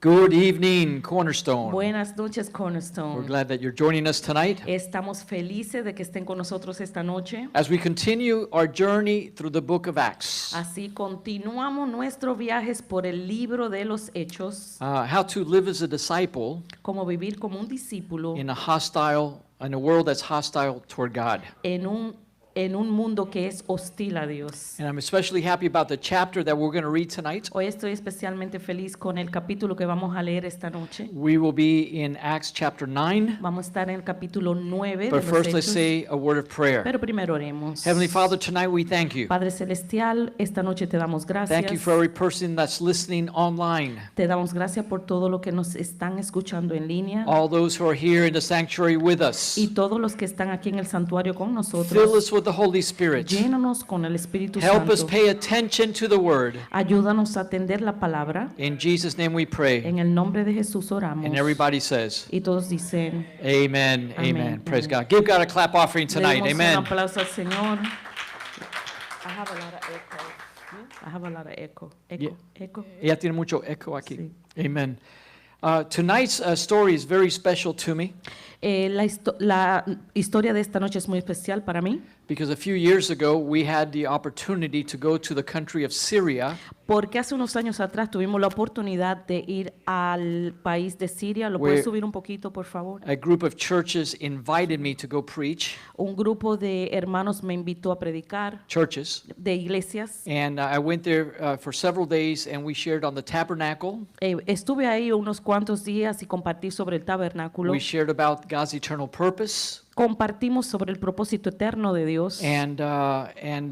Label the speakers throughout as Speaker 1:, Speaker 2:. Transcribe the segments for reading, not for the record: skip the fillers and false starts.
Speaker 1: Good evening, Cornerstone.
Speaker 2: Buenas noches,
Speaker 1: We're
Speaker 2: Cornerstone.
Speaker 1: glad that you're joining us tonight
Speaker 2: Estamos felices de que estén con nosotros esta noche.
Speaker 1: as we continue our journey through the book of Acts.
Speaker 2: Así continuamos nuestros viajes por el libro de los Hechos,
Speaker 1: How to live as a disciple
Speaker 2: como vivir como un discípulo
Speaker 1: in a world that's hostile toward God.
Speaker 2: en un mundo que es hostil a Dios.
Speaker 1: And I'm especially happy about the chapter that we're going to read tonight.
Speaker 2: Hoy estoy especialmente feliz con el capítulo que vamos a leer esta noche.
Speaker 1: We will be in Acts chapter 9,
Speaker 2: Vamos a estar en el capítulo 9 de
Speaker 1: but
Speaker 2: los
Speaker 1: first let's
Speaker 2: Hechos.
Speaker 1: say a word of prayer.
Speaker 2: Pero primero oremos.
Speaker 1: Heavenly Father, tonight we thank you.
Speaker 2: Padre Celestial, esta noche te damos gracias.
Speaker 1: Thank you for every person that's listening online,
Speaker 2: Te damos gracias por todo lo que nos están escuchando en línea
Speaker 1: all those who are here in the sanctuary with us.
Speaker 2: y todos los que están aquí en el santuario con
Speaker 1: Fill
Speaker 2: nosotros.
Speaker 1: us with the Holy Spirit.
Speaker 2: Llénanos con el Espíritu
Speaker 1: Help us
Speaker 2: Santo.
Speaker 1: pay attention to the word.
Speaker 2: Ayúdanos a atender la palabra.
Speaker 1: In Jesus' name we pray.
Speaker 2: En el nombre de Jesús oramos.
Speaker 1: And everybody says,
Speaker 2: Y todos dicen,
Speaker 1: Amen, amen.
Speaker 2: Amen,
Speaker 1: Praise
Speaker 2: amen.
Speaker 1: God. Give God a clap offering
Speaker 2: le
Speaker 1: tonight.
Speaker 2: demos un
Speaker 1: Amen.
Speaker 2: aplauso al Señor. I have a lot of echo. I have a lot of echo. Echo, echo.
Speaker 1: Ella tiene mucho eco aquí.
Speaker 2: Sí.
Speaker 1: Amen. Tonight's story is very special to me
Speaker 2: La historia de esta noche es muy especial para mí
Speaker 1: because a few years ago we had the opportunity to go to the country of Syria
Speaker 2: porque hace unos años atrás tuvimos la oportunidad de ir al país de Siria. ¿Lo puedes subir un poquito, por favor?
Speaker 1: A group of churches invited me to go preach.
Speaker 2: Un grupo de hermanos me invitó a predicar,
Speaker 1: Churches.
Speaker 2: de iglesias.
Speaker 1: And I went there for several days and we shared on the tabernacle.
Speaker 2: Estuve ahí unos cuantos días y compartí sobre el tabernáculo.
Speaker 1: We shared about God's eternal purpose.
Speaker 2: Compartimos sobre el propósito eterno de Dios.
Speaker 1: And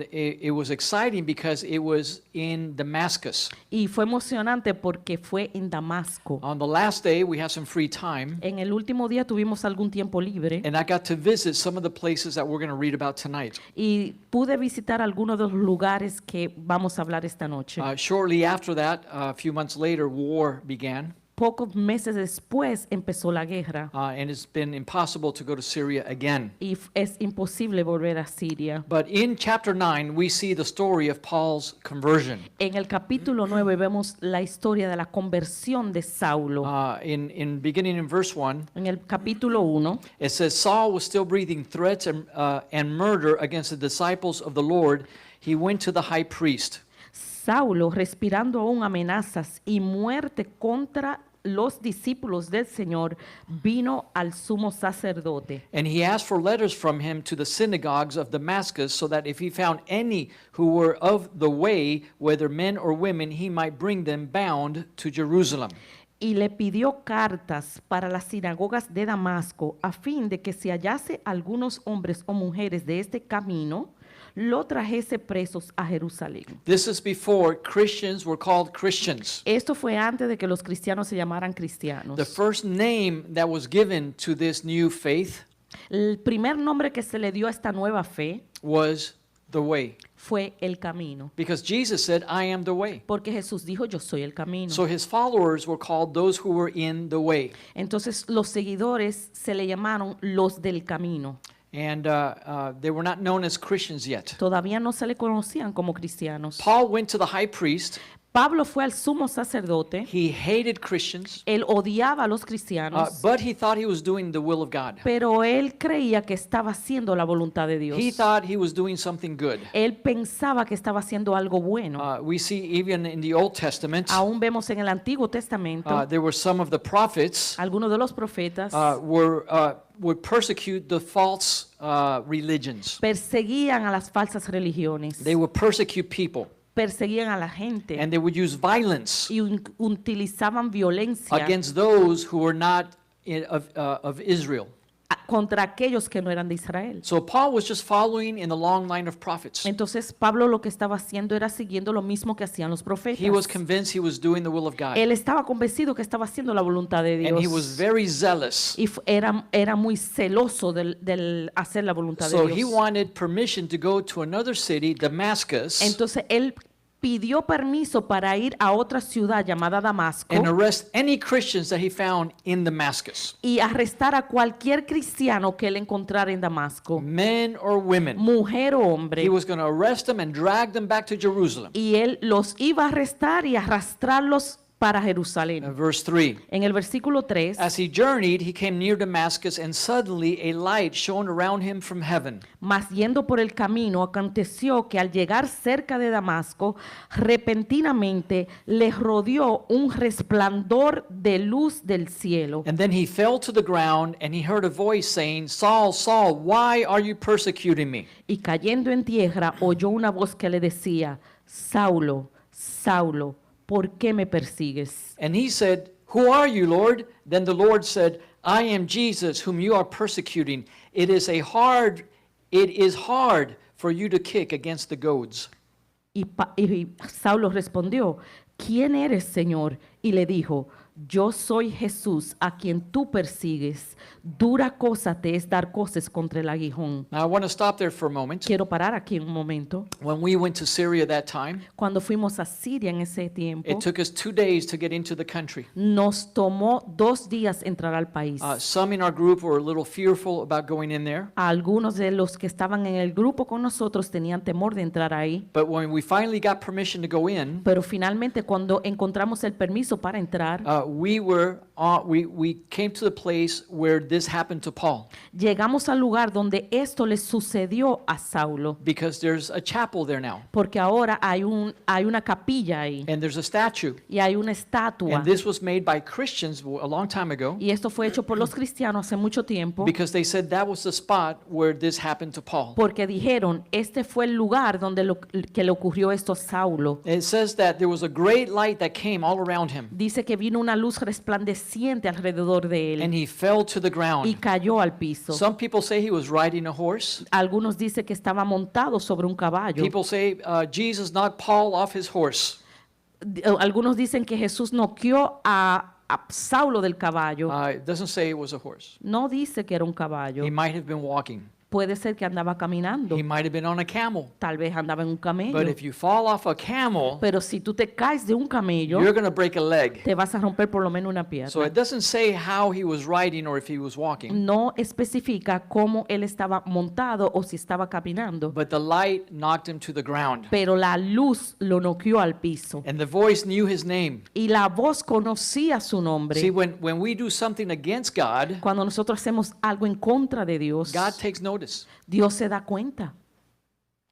Speaker 1: it was exciting because it was in Damascus.
Speaker 2: Y fue emocionante porque fue en Damasco.
Speaker 1: On the last day, we had some free time,
Speaker 2: En el último día tuvimos algún tiempo libre
Speaker 1: and I got to visit some of the places that we're going to read about tonight.
Speaker 2: y pude visitar algunos de los lugares que vamos a hablar esta noche.
Speaker 1: Shortly after that, a few months later, war began,
Speaker 2: Pocos meses después empezó la guerra
Speaker 1: and it's been impossible to go to Syria again.
Speaker 2: y es imposible volver a Siria.
Speaker 1: But in chapter 9, we see the story of Paul's conversion.
Speaker 2: En el capítulo 9 vemos la historia de la conversión de Saulo.
Speaker 1: In beginning in verse 1,
Speaker 2: En el capítulo 1
Speaker 1: it says, Saul was still breathing threats and murder against the disciples of the Lord. He went to the high priest.
Speaker 2: Saulo, respirando aún amenazas y muerte contra los discípulos del Señor, vino al sumo sacerdote.
Speaker 1: And he asked for letters from him to the synagogues of Damascus, so that if he found any who were of the way, whether men or women, he might bring them bound to Jerusalem.
Speaker 2: Y le pidió cartas para las sinagogas de Damasco, a fin de que si hallase algunos hombres o mujeres de este camino, lo trajese presos a Jerusalén.
Speaker 1: This is before Christians were called Christians.
Speaker 2: Esto fue antes de que los cristianos se llamaran cristianos.
Speaker 1: The first name that was given to this new faith
Speaker 2: El primer nombre que se le dio a esta nueva fe
Speaker 1: was the way.
Speaker 2: fue el camino,
Speaker 1: Because Jesus said, I am the way.
Speaker 2: porque Jesús dijo, yo soy el camino.
Speaker 1: So his followers were called those who were in the way.
Speaker 2: Entonces los seguidores se le llamaron los del camino.
Speaker 1: And they were not known as Christians yet.
Speaker 2: Todavía no se le conocían como cristianos.
Speaker 1: Paul went to the high priest.
Speaker 2: Pablo fue al sumo sacerdote.
Speaker 1: He hated Christians,
Speaker 2: Él odiaba a los cristianos,
Speaker 1: but he thought he was doing the will of God.
Speaker 2: pero él creía que estaba haciendo la voluntad de Dios.
Speaker 1: He thought he was doing something good.
Speaker 2: Él pensaba que estaba haciendo algo bueno.
Speaker 1: We see even in the Old Testament,
Speaker 2: Aún vemos en el Antiguo Testamento,
Speaker 1: there were some of the prophets
Speaker 2: algunos de los profetas
Speaker 1: would persecute the false religions.
Speaker 2: perseguían a las falsas religiones,
Speaker 1: They would persecute people,
Speaker 2: perseguían a la gente
Speaker 1: and they would use violence
Speaker 2: y utilizaban violencia
Speaker 1: against those who were not of Israel.
Speaker 2: contra aquellos que no eran de Israel.
Speaker 1: So Paul was just following in the long line of prophets.
Speaker 2: Entonces Pablo lo que estaba haciendo era siguiendo lo mismo que hacían los profetas.
Speaker 1: He was convinced he was doing the will of God,
Speaker 2: Él estaba convencido que estaba haciendo la voluntad de
Speaker 1: and he
Speaker 2: Dios.
Speaker 1: was very zealous.
Speaker 2: Y era muy celoso del hacer la voluntad
Speaker 1: So
Speaker 2: de
Speaker 1: he
Speaker 2: Dios.
Speaker 1: wanted permission to go to another city, Damascus,
Speaker 2: Entonces él pidió permiso para ir a otra ciudad llamada Damasco
Speaker 1: and arrest any Christians that he found in Damascus,
Speaker 2: y arrestar a cualquier cristiano que él encontrara en Damasco,
Speaker 1: men or women.
Speaker 2: mujer o hombre.
Speaker 1: He was going to arrest them and drag them back to Jerusalem.
Speaker 2: Y él los iba a arrestar y arrastrarlos para Jerusalén.
Speaker 1: Verse 3.
Speaker 2: En el versículo 3,
Speaker 1: As he journeyed, he came near Damascus, and suddenly a light shone around him from heaven.
Speaker 2: mas yendo por el camino, aconteció que al llegar cerca de Damasco, repentinamente le rodeó un resplandor de luz del cielo.
Speaker 1: And then he fell to the ground, and he heard a voice saying, Saul, Saul, why are you persecuting me?
Speaker 2: Y cayendo en tierra, oyó una voz que le decía, Saulo, Saulo, ¿por qué me persigues?
Speaker 1: And he said, Who are you, Lord? Then the Lord said, I am Jesus, whom you are persecuting. It is hard for you to kick against the goads.
Speaker 2: Y Saulo respondió, ¿quién eres, Señor? Y le dijo, yo soy Jesús a quien tú persigues. Dura cosa te es dar coces contra el aguijón.
Speaker 1: Now I want to stop there for a moment.
Speaker 2: Quiero parar aquí un momento.
Speaker 1: When we went to Syria that time,
Speaker 2: Cuando fuimos a Siria en ese tiempo,
Speaker 1: it took us 2 days to get into the country.
Speaker 2: nos tomó 2 días entrar al país.
Speaker 1: Some in our group were a little fearful about going in there.
Speaker 2: Algunos de los que estaban en el grupo con nosotros tenían temor de entrar ahí.
Speaker 1: But when we finally got permission to go in,
Speaker 2: Pero finalmente cuando encontramos el permiso para entrar,
Speaker 1: we came to the place where this happened to Paul,
Speaker 2: llegamos al lugar donde esto le sucedió a Saulo,
Speaker 1: because there's a chapel there now,
Speaker 2: porque ahora hay una capilla ahí
Speaker 1: and there's a statue.
Speaker 2: y hay una estatua.
Speaker 1: And this was made by Christians a long time ago,
Speaker 2: Y esto fue hecho por los cristianos hace mucho tiempo,
Speaker 1: because they said that was the spot where this happened to Paul.
Speaker 2: porque dijeron, este fue el lugar donde que le ocurrió esto a Saulo.
Speaker 1: It says that there was a great light that came all around him,
Speaker 2: Dice que vino una luz resplandeciente alrededor de
Speaker 1: and
Speaker 2: él
Speaker 1: he fell to the
Speaker 2: y
Speaker 1: ground.
Speaker 2: cayó al piso.
Speaker 1: Some people say he was riding a horse.
Speaker 2: Algunos dicen que estaba montado sobre un caballo.
Speaker 1: People say Jesus knocked Paul off his horse.
Speaker 2: Algunos dicen que Jesús noqueó a Saulo del caballo.
Speaker 1: It doesn't say it was a horse.
Speaker 2: No dice que era un caballo.
Speaker 1: He might have been walking.
Speaker 2: Puede ser que andaba caminando.
Speaker 1: He might have been on a camel.
Speaker 2: Tal vez andaba en un camello.
Speaker 1: But if you fall off a camel,
Speaker 2: Pero si tú te caes de un camello,
Speaker 1: you're going to break a leg.
Speaker 2: te vas a romper por lo menos una pierna.
Speaker 1: So it doesn't say how he was riding or if he was walking.
Speaker 2: No especifica cómo él estaba montado o si estaba caminando.
Speaker 1: But the light knocked him to the ground.
Speaker 2: Pero la luz lo noqueó al piso.
Speaker 1: And the voice knew his name.
Speaker 2: Y la voz conocía su
Speaker 1: See,
Speaker 2: nombre.
Speaker 1: when we do something against God,
Speaker 2: Cuando nosotros hacemos algo en contra de Dios,
Speaker 1: God takes notice.
Speaker 2: Dios se da cuenta.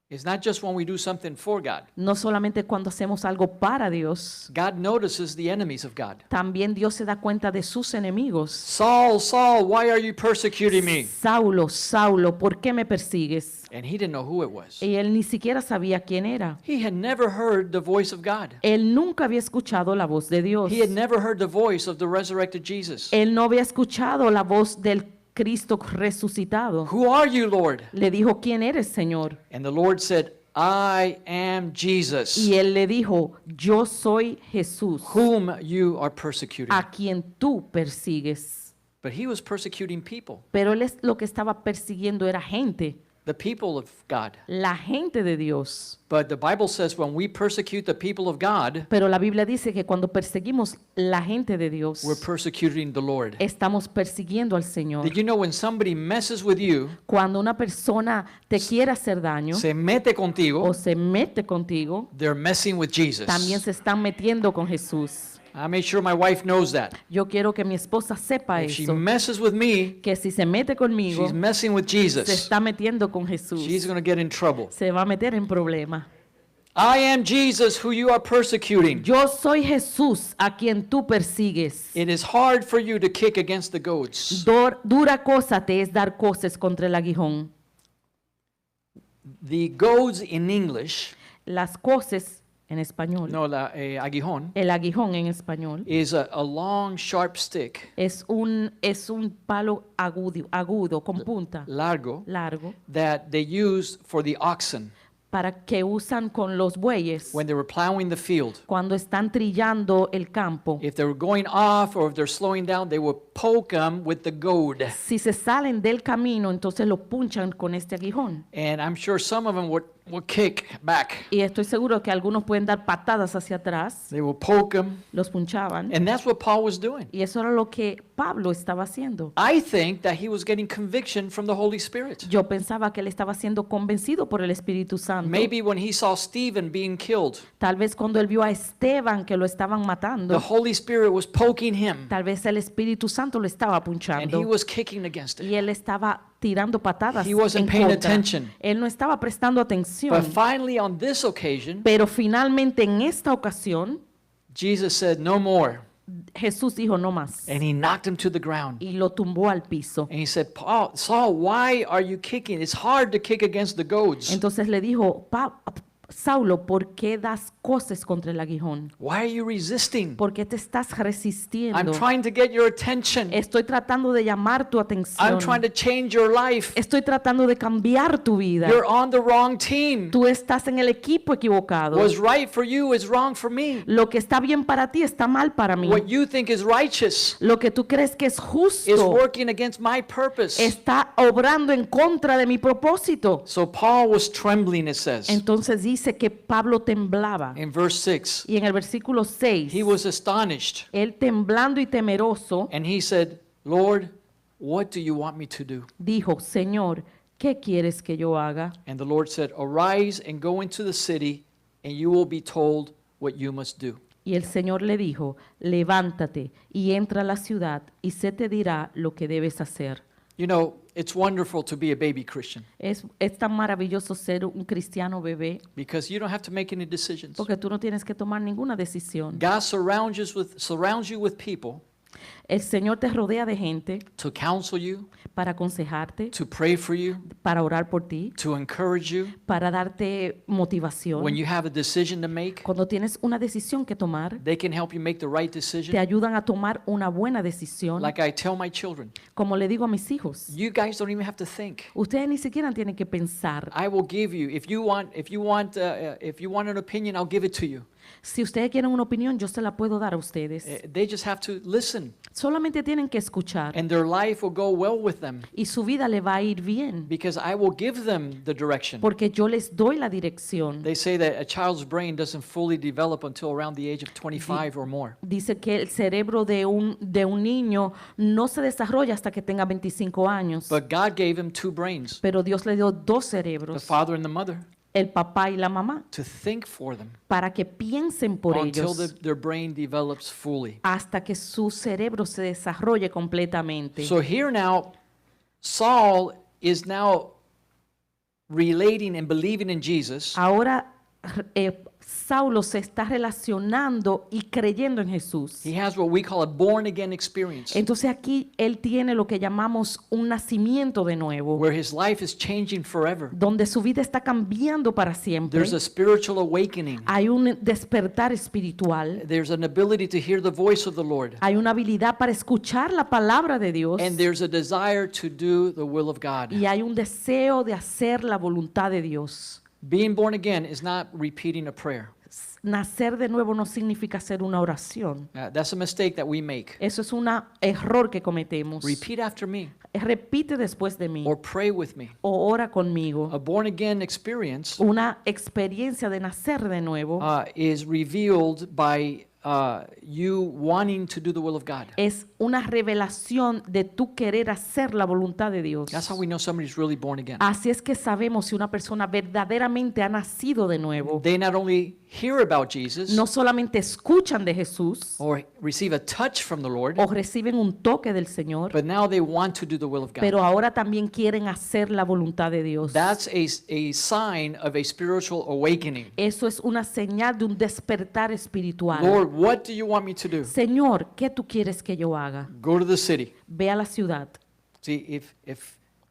Speaker 1: It's not just when we do something for God.
Speaker 2: No solamente cuando hacemos algo para Dios,
Speaker 1: God notices the enemies of God.
Speaker 2: también Dios se da cuenta de sus enemigos.
Speaker 1: Saul, Saul, why are you persecuting me?
Speaker 2: Saulo, Saulo, ¿por qué me persigues?
Speaker 1: And he didn't know who it was.
Speaker 2: Y él ni siquiera sabía quién era.
Speaker 1: He had never heard the voice of God.
Speaker 2: Él nunca había escuchado la voz de Dios.
Speaker 1: He had never heard the voice of the resurrected Jesus.
Speaker 2: Él no había escuchado la voz del Cristo resucitado.
Speaker 1: Who are you, Lord?
Speaker 2: Le dijo, ¿quién eres, Señor?
Speaker 1: And the Lord said, I am Jesus,
Speaker 2: Y él le dijo, yo soy Jesús,
Speaker 1: whom you are persecuting.
Speaker 2: a quien tú persigues.
Speaker 1: But he was persecuting people,
Speaker 2: Pero él lo que estaba persiguiendo era gente,
Speaker 1: the people of God.
Speaker 2: la gente de Dios.
Speaker 1: But the Bible says when we persecute the people of God,
Speaker 2: Pero la Biblia dice que cuando perseguimos la gente de Dios,
Speaker 1: we're persecuting the Lord.
Speaker 2: estamos persiguiendo al Señor.
Speaker 1: Did you know when somebody messes with you,
Speaker 2: Cuando una persona te quiere hacer daño
Speaker 1: se mete contigo,
Speaker 2: o se mete contigo,
Speaker 1: they're messing with Jesus.
Speaker 2: también se están metiendo con Jesús.
Speaker 1: I made sure my wife knows that.
Speaker 2: Yo quiero que mi esposa sepa
Speaker 1: If she
Speaker 2: eso,
Speaker 1: messes with me,
Speaker 2: que si se mete conmigo,
Speaker 1: she's messing with
Speaker 2: se
Speaker 1: Jesus.
Speaker 2: está metiendo con Jesús.
Speaker 1: She's going to get in trouble.
Speaker 2: Se va a meter en problema.
Speaker 1: I am Jesus who you are persecuting.
Speaker 2: Yo soy Jesús a quien tú persigues.
Speaker 1: It is hard for you to kick against the goats.
Speaker 2: Dura cosa te es dar coces contra el aguijón.
Speaker 1: The goads in English,
Speaker 2: Las coces en español.
Speaker 1: no, aguijón,
Speaker 2: El aguijón en español
Speaker 1: is a long, sharp stick,
Speaker 2: es un palo agudo con punta
Speaker 1: largo,
Speaker 2: largo
Speaker 1: that they used for the oxen
Speaker 2: para que usan con los bueyes
Speaker 1: when they were plowing the field.
Speaker 2: cuando están trillando el campo.
Speaker 1: If they were going off or if they're slowing down, they would poke them with the goad.
Speaker 2: Si se salen del camino, entonces lo punchan con este aguijón.
Speaker 1: And I'm sure some of them would will kick back.
Speaker 2: Y estoy seguro que algunos pueden dar patadas hacia atrás.
Speaker 1: They will poke him.
Speaker 2: Los punchaban.
Speaker 1: And that's what Paul was doing.
Speaker 2: Y eso era lo que Pablo estaba haciendo.
Speaker 1: I think that he was getting conviction from the Holy Spirit.
Speaker 2: Yo pensaba que él estaba siendo convencido por el Espíritu Santo.
Speaker 1: Maybe when he saw Stephen being killed,
Speaker 2: Tal vez cuando él vio a Esteban que lo estaban
Speaker 1: the
Speaker 2: matando,
Speaker 1: Holy Spirit was poking him
Speaker 2: tal vez el Espíritu Santo lo estaba
Speaker 1: and he
Speaker 2: punchando
Speaker 1: was kicking against it.
Speaker 2: y él estaba tirando patadas
Speaker 1: He wasn't
Speaker 2: en
Speaker 1: paying
Speaker 2: contra.
Speaker 1: attention.
Speaker 2: Él no estaba prestando atención.
Speaker 1: But finally, on this occasion,
Speaker 2: Pero finalmente en esta ocasión
Speaker 1: Jesus said, "No more."
Speaker 2: Jesús dijo no más
Speaker 1: And he knocked him to the ground.
Speaker 2: y lo tumbó al piso.
Speaker 1: And he said, Saul, why are you kicking? It's hard to kick against the goads.
Speaker 2: Entonces le dijo, Saulo, ¿por qué das coces contra el aguijón?
Speaker 1: Why are you resisting?
Speaker 2: ¿Por qué te estás
Speaker 1: I'm
Speaker 2: resistiendo?
Speaker 1: trying to get your attention.
Speaker 2: Estoy tratando de llamar tu
Speaker 1: I'm
Speaker 2: atención.
Speaker 1: trying to change your life.
Speaker 2: Estoy tratando de cambiar tu vida.
Speaker 1: You're on the wrong team.
Speaker 2: Tú estás en el equipo equivocado.
Speaker 1: What's right for you is wrong for me.
Speaker 2: Lo que está bien para ti está mal para mí.
Speaker 1: What you think is righteous
Speaker 2: Lo que tú crees que es
Speaker 1: is
Speaker 2: justo
Speaker 1: working against my purpose.
Speaker 2: está obrando en contra de mi propósito.
Speaker 1: So Paul was trembling, it says,
Speaker 2: Entonces dice que Pablo temblaba.
Speaker 1: in verse 6.
Speaker 2: Y en el versículo 6,
Speaker 1: He was astonished.
Speaker 2: él temblando y temeroso
Speaker 1: And he said, Lord, what do you want me to do?
Speaker 2: dijo, Señor, ¿qué quieres que yo haga?
Speaker 1: And the Lord said, Arise and go into the city, and you will be told what you must do.
Speaker 2: Y el Señor le dijo, levántate y entra a la ciudad y se te dirá lo que debes hacer.
Speaker 1: You know, it's wonderful to be a baby Christian
Speaker 2: Es tan maravilloso ser un cristiano bebé
Speaker 1: because you don't have to make any decisions.
Speaker 2: porque tú no tienes que tomar ninguna decisión.
Speaker 1: God surrounds you with people
Speaker 2: El Señor te rodea de gente
Speaker 1: to counsel you,
Speaker 2: para aconsejarte,
Speaker 1: to pray for you,
Speaker 2: para orar por ti,
Speaker 1: to encourage you.
Speaker 2: para darte motivación.
Speaker 1: When you have a decision to make,
Speaker 2: Cuando tienes una decisión que tomar,
Speaker 1: they can help you make the right
Speaker 2: te
Speaker 1: decision.
Speaker 2: ayudan a tomar una buena decisión.
Speaker 1: Like I tell my children,
Speaker 2: Como le digo a mis hijos,
Speaker 1: you guys don't even have to think.
Speaker 2: ustedes ni siquiera tienen que pensar.
Speaker 1: I will give you if you want an opinion, I'll give it to you.
Speaker 2: Si ustedes quieren una opinión, yo se la puedo dar a ustedes.
Speaker 1: They just have to listen,
Speaker 2: Solamente tienen que escuchar
Speaker 1: and their life will go well with them
Speaker 2: y su vida le va a ir bien
Speaker 1: because I will give them the direction.
Speaker 2: porque yo les doy la dirección.
Speaker 1: They say that a child's brain doesn't fully develop until around the age of 25 or more.
Speaker 2: Dice que el cerebro de un niño no se desarrolla hasta que tenga 25 años,
Speaker 1: But God gave him two brains,
Speaker 2: pero Dios le dio dos
Speaker 1: the
Speaker 2: cerebros,
Speaker 1: father and the mother,
Speaker 2: el papá y la mamá,
Speaker 1: to think for them
Speaker 2: para que piensen por
Speaker 1: until
Speaker 2: ellos
Speaker 1: their brain develops fully.
Speaker 2: hasta que su cerebro se desarrolle completamente.
Speaker 1: So here now, Saul is now relating and believing in Jesus,
Speaker 2: Ahora Saulo se está relacionando y creyendo en Jesús.
Speaker 1: he has what we call a born again experience,
Speaker 2: Entonces aquí él tiene lo que llamamos un nacimiento de nuevo,
Speaker 1: where his life is changing forever.
Speaker 2: donde su vida está cambiando para siempre.
Speaker 1: There's a spiritual awakening.
Speaker 2: Hay un despertar espiritual,
Speaker 1: There's an ability to hear the voice of the Lord.
Speaker 2: hay una habilidad para escuchar la palabra de Dios
Speaker 1: And there's a desire to do the will of God.
Speaker 2: y hay un deseo de hacer la voluntad de Dios.
Speaker 1: Being born again is not repeating a prayer.
Speaker 2: Nacer de nuevo no significa hacer una oración.
Speaker 1: That's a mistake that we make.
Speaker 2: Eso es un error que cometemos.
Speaker 1: Repeat after me
Speaker 2: Repite después de mí
Speaker 1: or pray with me.
Speaker 2: o ora conmigo.
Speaker 1: A born again experience
Speaker 2: Una experiencia de nacer de nuevo
Speaker 1: is revealed by you wanting to do the will of God.
Speaker 2: es una revelación de tu querer hacer la voluntad de Dios.
Speaker 1: That's how we know somebody's really born again.
Speaker 2: Así es que sabemos si una persona verdaderamente ha nacido de nuevo.
Speaker 1: They not only hear about Jesus
Speaker 2: No solamente escuchan de Jesús
Speaker 1: or receive a touch from the Lord,
Speaker 2: o reciben un toque del Señor,
Speaker 1: but now they want to do the will of God.
Speaker 2: pero ahora también quieren hacer la voluntad de Dios.
Speaker 1: That's a sign of a spiritual awakening.
Speaker 2: Eso es una señal de un despertar espiritual.
Speaker 1: Lord, what do you want me to do?
Speaker 2: Señor, ¿qué tú quieres que yo haga?
Speaker 1: Go to the city.
Speaker 2: Ve a la ciudad.
Speaker 1: See,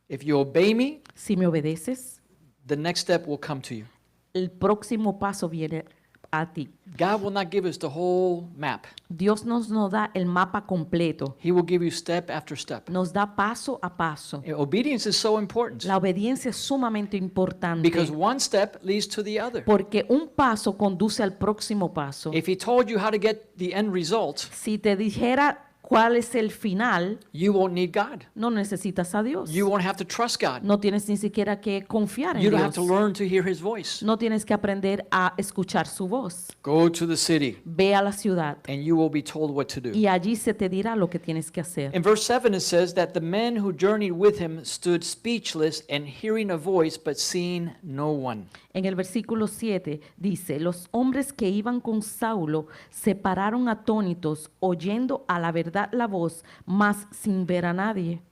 Speaker 1: if you obey me,
Speaker 2: Si me obedeces,
Speaker 1: the next step will come to you.
Speaker 2: el próximo paso viene a ti.
Speaker 1: God will not give us the whole map.
Speaker 2: Dios nos da el mapa completo.
Speaker 1: He will give you step after step.
Speaker 2: Nos da paso a paso.
Speaker 1: Obedience is so important
Speaker 2: La obediencia es sumamente importante
Speaker 1: because one step leads to the other.
Speaker 2: porque un paso conduce al próximo paso.
Speaker 1: If he told you how to get the end result,
Speaker 2: Si te dijera cuál es el final,
Speaker 1: you won't need God.
Speaker 2: no necesitas a Dios.
Speaker 1: You won't have to trust God.
Speaker 2: No tienes ni siquiera que confiar en
Speaker 1: You don't have
Speaker 2: Dios.
Speaker 1: to learn to hear his voice.
Speaker 2: No tienes que aprender a escuchar su voz.
Speaker 1: Go to the city
Speaker 2: Ve a la ciudad
Speaker 1: and you will be told what to do.
Speaker 2: y allí se te dirá lo que tienes que hacer.
Speaker 1: In verse 7 it says that the men who journeyed with him stood speechless and hearing a voice but seeing no one.
Speaker 2: En el versículo 7 dice, los hombres que iban con Saulo se pararon atónitos, oyendo a la verdad la voz, mas sin ver a nadie.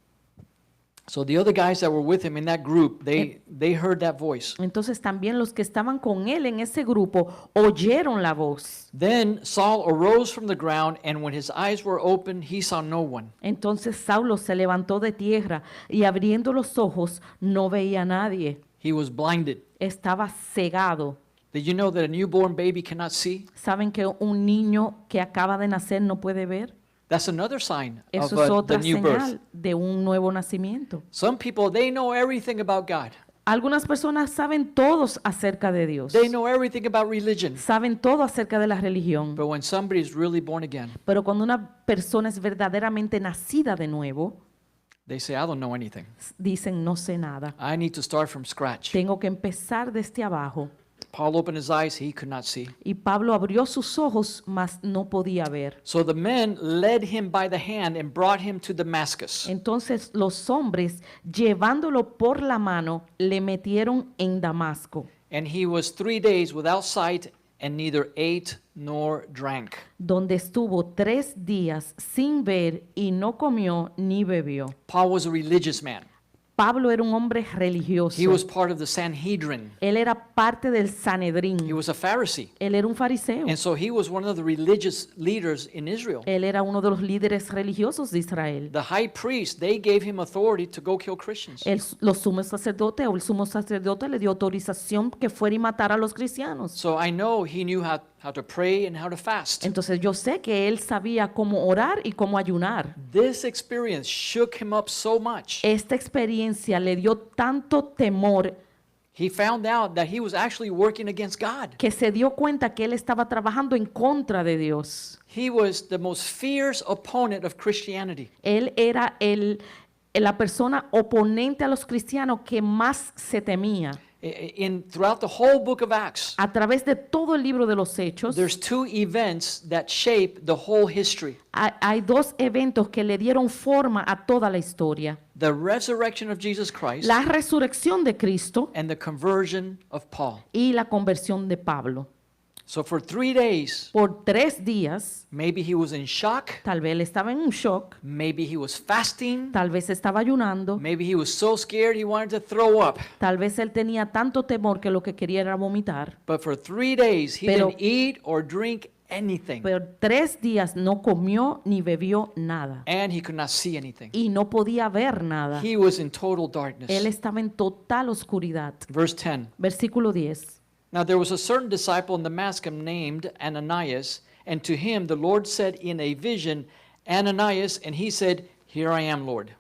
Speaker 1: So the other guys that were with him in that group, they heard that voice.
Speaker 2: Entonces también los que estaban con él en ese grupo oyeron la voz.
Speaker 1: Then Saul arose from the ground, and when his eyes were opened, he saw no one.
Speaker 2: Entonces Saulo se levantó de tierra y abriendo los ojos no veía a nadie.
Speaker 1: He was blinded.
Speaker 2: Estaba cegado.
Speaker 1: Did you know that a newborn baby cannot see?
Speaker 2: ¿Saben que un niño que acaba de nacer no puede ver?
Speaker 1: That's another sign of
Speaker 2: Eso es
Speaker 1: the
Speaker 2: otra
Speaker 1: new birth.
Speaker 2: señal de un nuevo nacimiento.
Speaker 1: Some people, they know everything about God.
Speaker 2: Algunas personas saben todos acerca de Dios.
Speaker 1: They know everything about religion.
Speaker 2: Saben todo acerca de la religión.
Speaker 1: But when somebody is really born again,
Speaker 2: Pero cuando una persona es verdaderamente nacida de nuevo,
Speaker 1: they say, I don't know anything.
Speaker 2: dicen no sé nada.
Speaker 1: I need to start from scratch.
Speaker 2: Tengo que empezar desde abajo.
Speaker 1: Paul opened his eyes, he could not see.
Speaker 2: Y Pablo abrió sus ojos, mas no podía ver.
Speaker 1: So the men led him by the hand and brought him to Damascus.
Speaker 2: Entonces los hombres, llevándolo por la mano, le metieron en Damasco,
Speaker 1: And he was 3 days without sight and neither ate nor drank.
Speaker 2: donde estuvo 3 días sin ver y no comió ni bebió.
Speaker 1: Paul was a religious man.
Speaker 2: Pablo era un hombre religioso.
Speaker 1: He was part of the Sanhedrin.
Speaker 2: Él era parte del
Speaker 1: He
Speaker 2: Sanedrín.
Speaker 1: was a Pharisee.
Speaker 2: Él era un fariseo.
Speaker 1: And so he was one of the religious leaders in Israel.
Speaker 2: Él era uno de los líderes religiosos de Israel.
Speaker 1: The high priest, they gave him authority to go kill Christians.
Speaker 2: Los sumos sacerdotes o el sumo sacerdote le dio autorización que fuera y matara a los cristianos.
Speaker 1: So I know he knew how to pray and how to fast.
Speaker 2: Entonces yo sé que él sabía cómo orar y cómo ayunar.
Speaker 1: This experience shook him up so much.
Speaker 2: Esta experiencia le dio tanto temor
Speaker 1: He found out that he was actually working against God.
Speaker 2: que se dio cuenta que él estaba trabajando en contra de Dios.
Speaker 1: He was the most fierce opponent of Christianity.
Speaker 2: Él era la persona oponente a los cristianos que más se temía.
Speaker 1: Throughout the whole book of Acts,
Speaker 2: A través de todo el libro de los Hechos,
Speaker 1: there's 2 events that shape the whole history.
Speaker 2: hay 2 eventos que le dieron forma a toda la historia.
Speaker 1: The resurrection of Jesus Christ
Speaker 2: La resurrección de Cristo
Speaker 1: and the conversion of Paul.
Speaker 2: y la conversión de Pablo.
Speaker 1: So for 3 days,
Speaker 2: Por 3 días,
Speaker 1: maybe he was in shock,
Speaker 2: tal vez él estaba en un shock,
Speaker 1: maybe he was fasting,
Speaker 2: tal vez estaba ayunando,
Speaker 1: maybe he was so scared he wanted to throw up.
Speaker 2: tal vez él tenía tanto temor que lo que quería era vomitar.
Speaker 1: But for 3 days, he
Speaker 2: Pero-
Speaker 1: didn't eat or drink anything,
Speaker 2: Pero 3 días no comió ni bebió nada
Speaker 1: and he could not see anything.
Speaker 2: y no podía ver nada.
Speaker 1: He was in total
Speaker 2: Él
Speaker 1: darkness.
Speaker 2: estaba en total oscuridad.
Speaker 1: Verse 10.
Speaker 2: Versículo 10.
Speaker 1: Now there was a certain disciple in Damascus named Ananias, and to him the Lord said in a vision, Ananias, and he said, Here I am, Lord.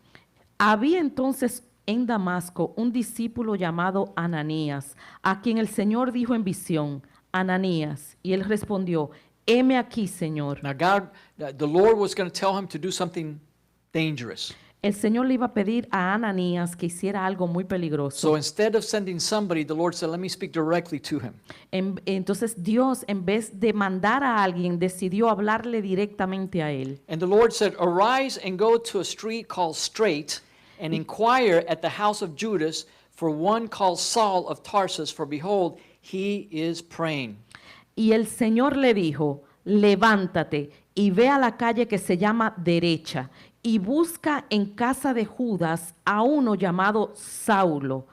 Speaker 2: Había entonces en Damasco un discípulo llamado Ananías, a quien el Señor dijo en visión, Ananías, y él respondió, heme aquí, Señor.
Speaker 1: Now God, the Lord was going to tell him to do something dangerous.
Speaker 2: El Señor le iba a pedir a Ananías que hiciera algo muy peligroso.
Speaker 1: So instead of sending somebody, the Lord said, Let me speak directly to him.
Speaker 2: Entonces Dios, en vez de mandar a alguien, decidió hablarle directamente a él.
Speaker 1: And the Lord said, Arise and go to a street called Straight, and inquire at the house of Judas for one called Saul of Tarsus, for behold, he is praying.
Speaker 2: Y el Señor le dijo, levántate y ve a la calle que se llama Derecha y busca en casa de Judas a uno llamado Saulo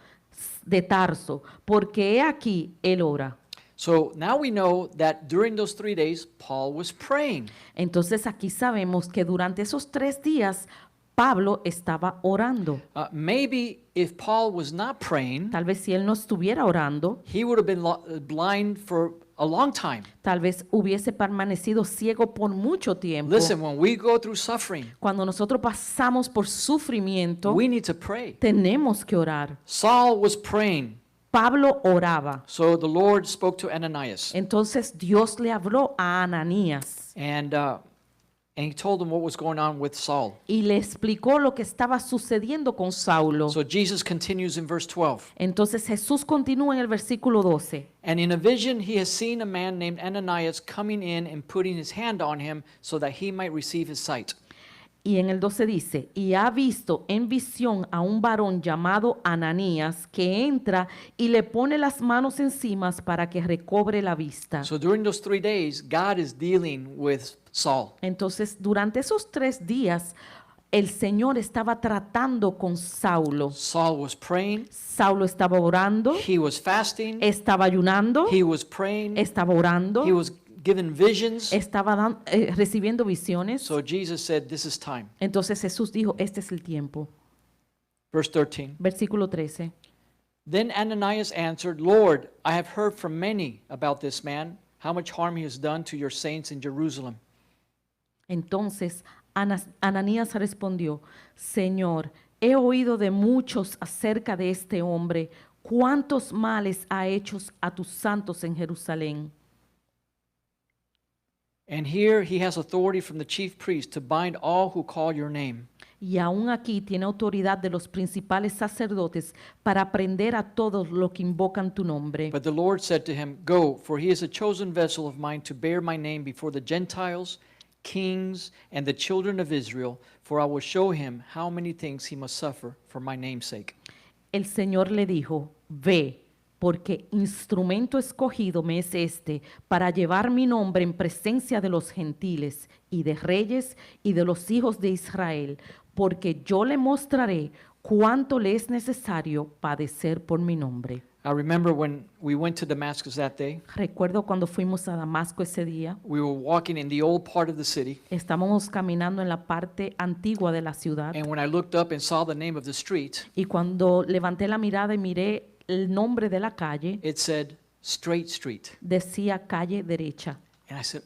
Speaker 2: de Tarso, porque he aquí él ora.
Speaker 1: So now we know that during those 3 days, Paul was praying.
Speaker 2: Entonces aquí sabemos que durante esos 3 días Pablo estaba orando.
Speaker 1: Maybe if Paul was not praying,
Speaker 2: Tal vez si él no estuviera orando,
Speaker 1: he would have been blind for a long time.
Speaker 2: tal vez hubiese permanecido ciego por mucho tiempo.
Speaker 1: Listen, when we go through suffering,
Speaker 2: Cuando nosotros pasamos por sufrimiento,
Speaker 1: we need to pray.
Speaker 2: tenemos que orar.
Speaker 1: Saul was praying.
Speaker 2: Pablo oraba.
Speaker 1: So the Lord spoke to Ananias.
Speaker 2: Entonces Dios le habló a Ananías.
Speaker 1: And And he told them what was going on with Saul.
Speaker 2: y le explicó lo que estaba sucediendo con Saulo.
Speaker 1: So Jesus continues in verse 12.
Speaker 2: Entonces Jesús continúa en el versículo 12.
Speaker 1: And in a vision he has seen a man named Ananias coming in and putting his hand on him so that he might receive his sight.
Speaker 2: Y en el 12 dice, y ha visto en visión a un varón llamado Ananías que entra y le pone las manos encima para que recobre la vista.
Speaker 1: So during those 3 days, God is dealing with Saul.
Speaker 2: Entonces, durante esos 3 días, el Señor estaba tratando con Saulo.
Speaker 1: Saul was praying,
Speaker 2: Saulo estaba orando,
Speaker 1: he was fasting,
Speaker 2: estaba ayunando,
Speaker 1: he was praying,
Speaker 2: estaba orando,
Speaker 1: he was given visions.
Speaker 2: estaba recibiendo visiones.
Speaker 1: So Jesus said, this is time.
Speaker 2: Entonces Jesús dijo, este es el tiempo.
Speaker 1: Verse 13.
Speaker 2: Versículo 13.
Speaker 1: Then Ananias answered, Lord, I have heard from many about this man, how much harm he has done to your saints in Jerusalem.
Speaker 2: Entonces Ananías respondió, Señor, he oído de muchos acerca de este hombre, cuántos males ha hecho a tus santos en Jerusalén.
Speaker 1: And here he has authority from the chief priest to bind all who call your name.
Speaker 2: Y aún aquí tiene autoridad de los principales sacerdotes para prender a todos los que invocan tu nombre.
Speaker 1: But the Lord said to him, Go, for he is a chosen vessel of mine to bear my name before the Gentiles, kings, and the children of Israel, for I will show him how many things he must suffer for my name's sake.
Speaker 2: El Señor le dijo, ve, porque instrumento escogido me es este para llevar mi nombre en presencia de los gentiles y de reyes y de los hijos de Israel, porque yo le mostraré cuánto le es necesario padecer por mi nombre.
Speaker 1: I remember when we went to Damascus that day,
Speaker 2: Recuerdo cuando fuimos a Damasco ese día,
Speaker 1: we were walking in the old part of the city,
Speaker 2: estábamos caminando en la parte antigua de la ciudad
Speaker 1: and when I looked up and saw the name of the street,
Speaker 2: y cuando levanté la mirada y miré el nombre de la calle,
Speaker 1: it said Straight Street.
Speaker 2: decía calle derecha.
Speaker 1: And I said,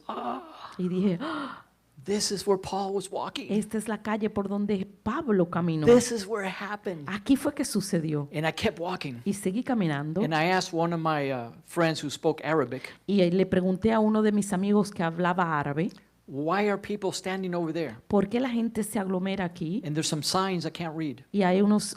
Speaker 2: Y dije, "Ah,
Speaker 1: this is where Paul was walking.
Speaker 2: esta es la calle por donde Pablo caminó.
Speaker 1: This is where it happened.
Speaker 2: Aquí fue que sucedió.
Speaker 1: And I kept walking.
Speaker 2: Y seguí caminando
Speaker 1: And I asked one of my friends who spoke Arabic,
Speaker 2: y le pregunté a uno de mis amigos que hablaba árabe,
Speaker 1: why are people standing over there?
Speaker 2: ¿por qué la gente se aglomera aquí?
Speaker 1: And there's some signs I can't read.
Speaker 2: Y hay unos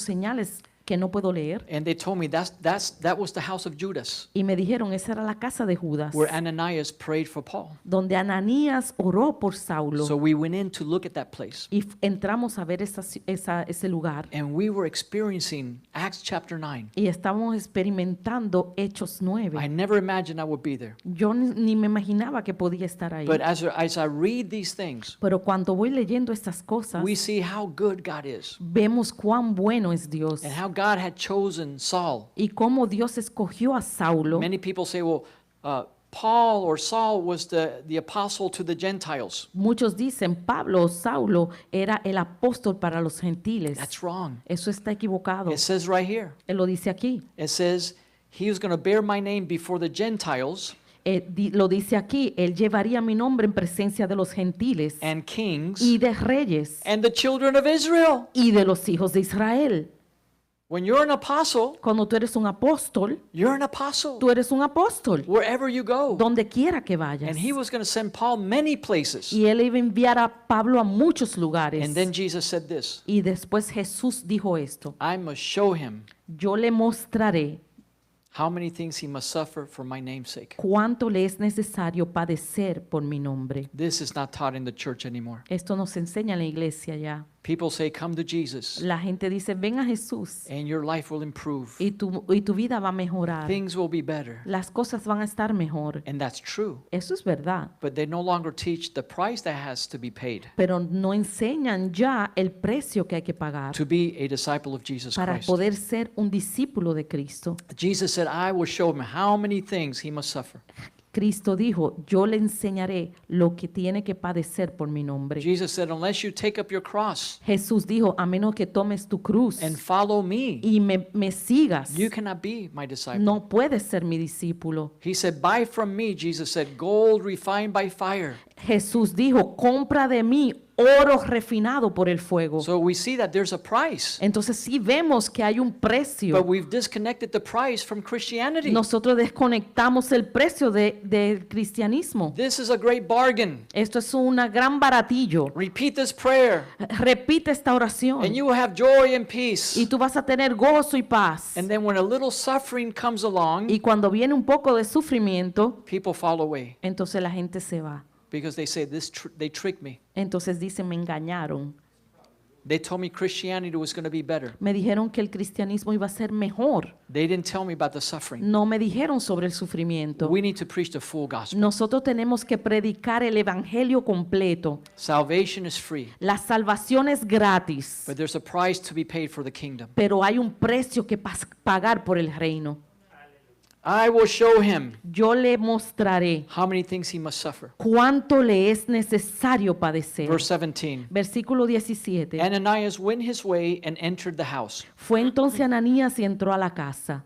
Speaker 2: señales que no puedo leer.
Speaker 1: And they told me that was the house of Judas,
Speaker 2: Y me dijeron, esa era la casa de Judas,
Speaker 1: where Ananias prayed for Paul.
Speaker 2: donde Ananías oró por Saulo.
Speaker 1: So we went in to look at that place.
Speaker 2: Y entramos a ver ese lugar.
Speaker 1: And we were experiencing Acts chapter 9.
Speaker 2: Y estábamos experimentando Hechos
Speaker 1: I
Speaker 2: 9.
Speaker 1: never imagined I would be there.
Speaker 2: Yo ni me imaginaba que podía estar ahí.
Speaker 1: But as I read these things,
Speaker 2: Pero cuando voy leyendo estas cosas,
Speaker 1: we see how good God is
Speaker 2: vemos cuán bueno es Dios
Speaker 1: and how God had chosen Saul.
Speaker 2: y cómo Dios escogió a Saulo.
Speaker 1: Many people say, well, Paul or Saul was the apostle to the Gentiles.
Speaker 2: Muchos dicen Pablo o Saulo era el apóstol para los gentiles.
Speaker 1: That's wrong.
Speaker 2: Eso está equivocado.
Speaker 1: It says right here,
Speaker 2: Él lo dice aquí.
Speaker 1: it says, he was going to bear my name before the Gentiles
Speaker 2: Lo dice aquí. Él llevaría mi nombre en presencia de los gentiles
Speaker 1: and kings
Speaker 2: y de reyes
Speaker 1: and the children of Israel.
Speaker 2: y de los hijos de Israel.
Speaker 1: When you're an apostle,
Speaker 2: Cuando tú eres un apóstol,
Speaker 1: you're an apostle
Speaker 2: tú eres un apóstol.
Speaker 1: wherever you go.
Speaker 2: Donde quiera que vayas.
Speaker 1: And he was going to send Paul many places.
Speaker 2: Y él iba a enviar a Pablo a muchos lugares.
Speaker 1: And then Jesus said this,
Speaker 2: Y después Jesús dijo esto.
Speaker 1: I must show him
Speaker 2: Yo le mostraré
Speaker 1: how many things he must suffer for my name's sake.
Speaker 2: cuánto le es necesario padecer por mi nombre.
Speaker 1: This is not taught in the church anymore.
Speaker 2: Esto nos enseña en la iglesia ya.
Speaker 1: People say, come to Jesus
Speaker 2: La gente dice, ven a Jesús
Speaker 1: and your life will improve.
Speaker 2: y tu vida va a mejorar.
Speaker 1: Things will be better.
Speaker 2: Las cosas van a estar mejor.
Speaker 1: And that's true.
Speaker 2: Eso es verdad.
Speaker 1: But they no longer teach the price that has to be paid
Speaker 2: Pero no enseñan ya el precio que hay que pagar
Speaker 1: to be a disciple of Jesus
Speaker 2: para
Speaker 1: Christ.
Speaker 2: poder ser un discípulo de Cristo.
Speaker 1: Jesus said, I will show him how many things he must suffer.
Speaker 2: Cristo dijo, yo le enseñaré lo que tiene que padecer por mi nombre.
Speaker 1: Jesus said, unless you take up your cross
Speaker 2: Jesús dijo, a menos que tomes tu cruz
Speaker 1: and follow me,
Speaker 2: y me sigas,
Speaker 1: you cannot be my disciple.
Speaker 2: no puedes ser mi discípulo.
Speaker 1: He said, buy from me, Jesus said, gold refined by fire.
Speaker 2: Jesús dijo, compra de mí oro refinado por el fuego.
Speaker 1: So we see that there's a price,
Speaker 2: Entonces sí vemos que hay un
Speaker 1: but
Speaker 2: precio.
Speaker 1: we've disconnected the price from Christianity.
Speaker 2: Nosotros desconectamos el precio del cristianismo.
Speaker 1: This is a great bargain.
Speaker 2: Esto es un gran baratillo.
Speaker 1: Repeat this prayer,
Speaker 2: Repite esta oración
Speaker 1: and you will have joy and
Speaker 2: y
Speaker 1: peace.
Speaker 2: tú vas a tener gozo y paz.
Speaker 1: And then when a little suffering comes along,
Speaker 2: Y cuando viene un poco de sufrimiento,
Speaker 1: people fall away
Speaker 2: entonces la gente se va.
Speaker 1: because they say, they tricked me.
Speaker 2: Entonces dicen, me engañaron.
Speaker 1: They told me Christianity was going to be better.
Speaker 2: Me dijeron que el cristianismo iba a ser mejor.
Speaker 1: They didn't tell me about the suffering.
Speaker 2: No me dijeron sobre el sufrimiento.
Speaker 1: We need to preach the full gospel.
Speaker 2: Nosotros tenemos que predicar el evangelio completo.
Speaker 1: Salvation is free,
Speaker 2: La salvación es gratis,
Speaker 1: but there's a price to be paid for the kingdom.
Speaker 2: pero hay un precio que pagar por el reino.
Speaker 1: I will show him
Speaker 2: Yo le mostraré
Speaker 1: how many things he must suffer.
Speaker 2: cuánto le es necesario padecer.
Speaker 1: Verse 17.
Speaker 2: Versículo 17.
Speaker 1: Ananias went his way and entered the house.
Speaker 2: Fue entonces Ananías y entró a la casa.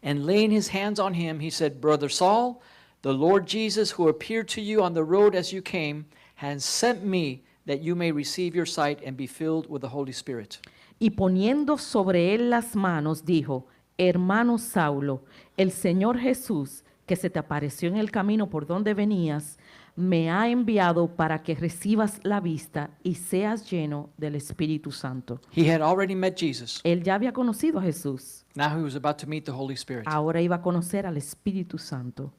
Speaker 1: And laying his hands on him, he said, Brother Saul, the Lord Jesus, who appeared to you on the road as you came, has sent me that you may receive your sight and be filled with the Holy Spirit.
Speaker 2: Y poniendo sobre él las manos, dijo, hermano Saulo, el Señor Jesús, que se te apareció en el camino por donde venías, me ha enviado para que recibas la vista y seas lleno del Espíritu Santo.
Speaker 1: He had already met Jesus.
Speaker 2: Él ya había conocido a Jesús.
Speaker 1: Now he was about to meet the Holy Spirit.
Speaker 2: Ahora iba a conocer al Espíritu Santo.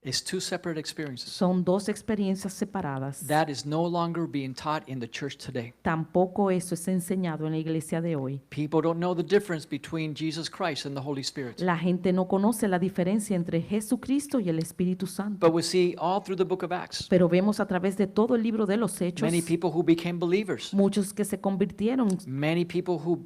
Speaker 1: It's two separate experiences.
Speaker 2: Son dos experiencias separadas.
Speaker 1: That is no longer being taught in the church today.
Speaker 2: Tampoco eso es enseñado en la iglesia de hoy.
Speaker 1: People don't know the difference between Jesus Christ and the Holy Spirit.
Speaker 2: La gente no conoce la diferencia entre Jesucristo y el Espíritu Santo.
Speaker 1: But we see all through the book of Acts,
Speaker 2: Pero vemos a través de todo el libro de los Hechos,
Speaker 1: many people who became believers,
Speaker 2: muchos que se convirtieron,
Speaker 1: many people who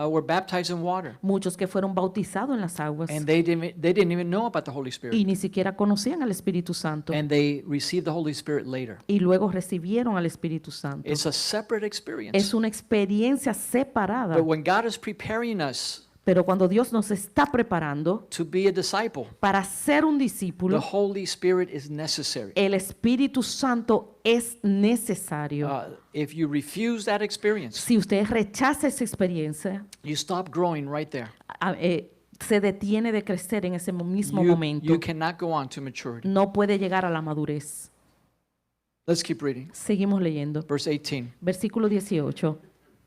Speaker 1: were baptized in water,
Speaker 2: muchos que fueron bautizados en las aguas
Speaker 1: and they didn't even know about the Holy
Speaker 2: y
Speaker 1: Spirit,
Speaker 2: ni siquiera conocían al Espíritu Santo
Speaker 1: and they received the Holy Spirit later.
Speaker 2: y luego recibieron al Espíritu Santo.
Speaker 1: It's a separate
Speaker 2: Es
Speaker 1: experience.
Speaker 2: una experiencia separada,
Speaker 1: But when God is preparing us
Speaker 2: pero cuando Dios nos está preparando
Speaker 1: to be a disciple,
Speaker 2: para ser un
Speaker 1: the
Speaker 2: discípulo,
Speaker 1: Holy Spirit is necessary.
Speaker 2: el Espíritu Santo es necesario.
Speaker 1: If you refuse that experience,
Speaker 2: Si usted rechaza esa experiencia,
Speaker 1: you stop growing right there.
Speaker 2: se detiene de crecer en ese mismo
Speaker 1: You
Speaker 2: momento.
Speaker 1: cannot go on to maturity.
Speaker 2: No puede llegar a la madurez.
Speaker 1: Let's keep reading.
Speaker 2: Seguimos leyendo.
Speaker 1: Verse 18.
Speaker 2: Versículo 18.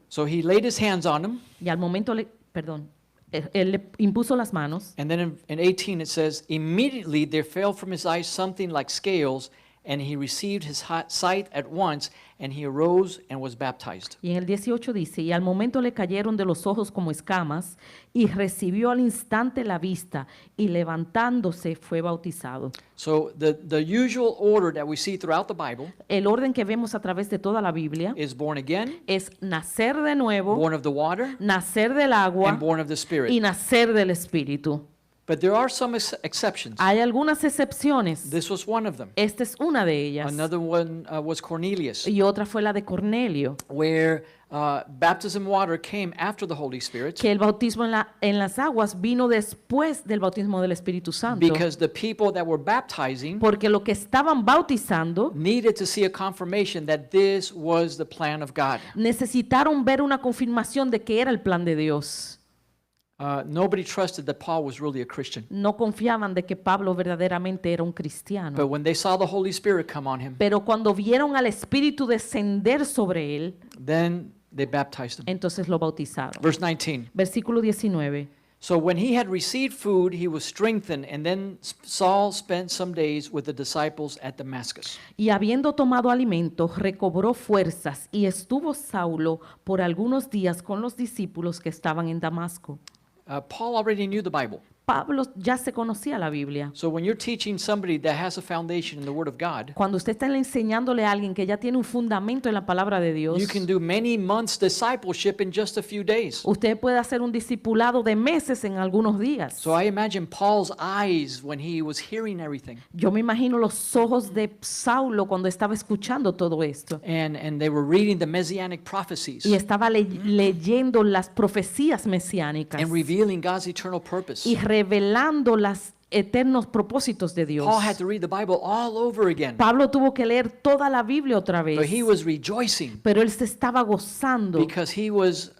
Speaker 1: So he laid his hands on him,
Speaker 2: Y al momento, él le impuso las manos.
Speaker 1: and then in 18 it says, immediately there fell from his eyes something like scales, and he received his sight at once, and he arose and was baptized.
Speaker 2: Y en el 18 dice, y al momento le cayeron de los ojos como escamas, y recibió al instante la vista, y levantándose fue bautizado.
Speaker 1: So the usual order that we see throughout the Bible
Speaker 2: El orden que vemos a través de toda la Biblia
Speaker 1: is born again,
Speaker 2: es nacer de nuevo,
Speaker 1: born of the water,
Speaker 2: nacer del agua
Speaker 1: and born of the
Speaker 2: y
Speaker 1: Spirit.
Speaker 2: nacer del Espíritu.
Speaker 1: But there are some exceptions.
Speaker 2: Hay algunas excepciones.
Speaker 1: This was one of them.
Speaker 2: Esta es una de ellas.
Speaker 1: Another one was Cornelius,
Speaker 2: Y otra fue la de Cornelio,
Speaker 1: where baptism water came after the Holy Spirit,
Speaker 2: que el bautismo en las aguas vino después del bautismo del Espíritu Santo.
Speaker 1: because the people that were baptizing
Speaker 2: Porque lo que estaban bautizando
Speaker 1: needed to see a confirmation that this was the plan of God.
Speaker 2: necesitaron ver una confirmación de que era el plan de Dios.
Speaker 1: Nobody trusted that Paul was really a Christian.
Speaker 2: No confiaban de que Pablo verdaderamente era un cristiano.
Speaker 1: But when they saw the Holy Spirit come on him,
Speaker 2: Pero cuando vieron al Espíritu descender sobre él,
Speaker 1: then they baptized him.
Speaker 2: entonces lo bautizaron.
Speaker 1: Verse 19.
Speaker 2: Versículo 19.
Speaker 1: So when he had received food, he was strengthened, and then Saul spent some days with the disciples at Damascus.
Speaker 2: Y habiendo tomado alimento, recobró fuerzas y estuvo Saulo por algunos días con los discípulos que estaban en Damasco.
Speaker 1: Paul already knew the Bible.
Speaker 2: Pablo ya se conocía la Biblia.
Speaker 1: So when you're teaching somebody that has a foundation in the Word of God,
Speaker 2: Cuando usted está enseñándole a alguien que ya tiene un fundamento en la palabra de Dios,
Speaker 1: you can do many months discipleship in just a few days.
Speaker 2: usted puede hacer un discipulado de meses en algunos días.
Speaker 1: So I imagine Paul's eyes when he was hearing everything.
Speaker 2: Yo me imagino los ojos de Saulo cuando estaba escuchando todo esto
Speaker 1: And they were reading the messianic prophecies
Speaker 2: y estaba leyendo las profecías mesiánicas
Speaker 1: and revealing God's eternal purpose.
Speaker 2: y revelando eternos propósitos de Dios.
Speaker 1: Paul had to read the Bible all over again.
Speaker 2: Pablo tuvo que leer toda la Biblia otra
Speaker 1: But
Speaker 2: vez,
Speaker 1: he was rejoicing
Speaker 2: pero él se estaba gozando
Speaker 1: because he was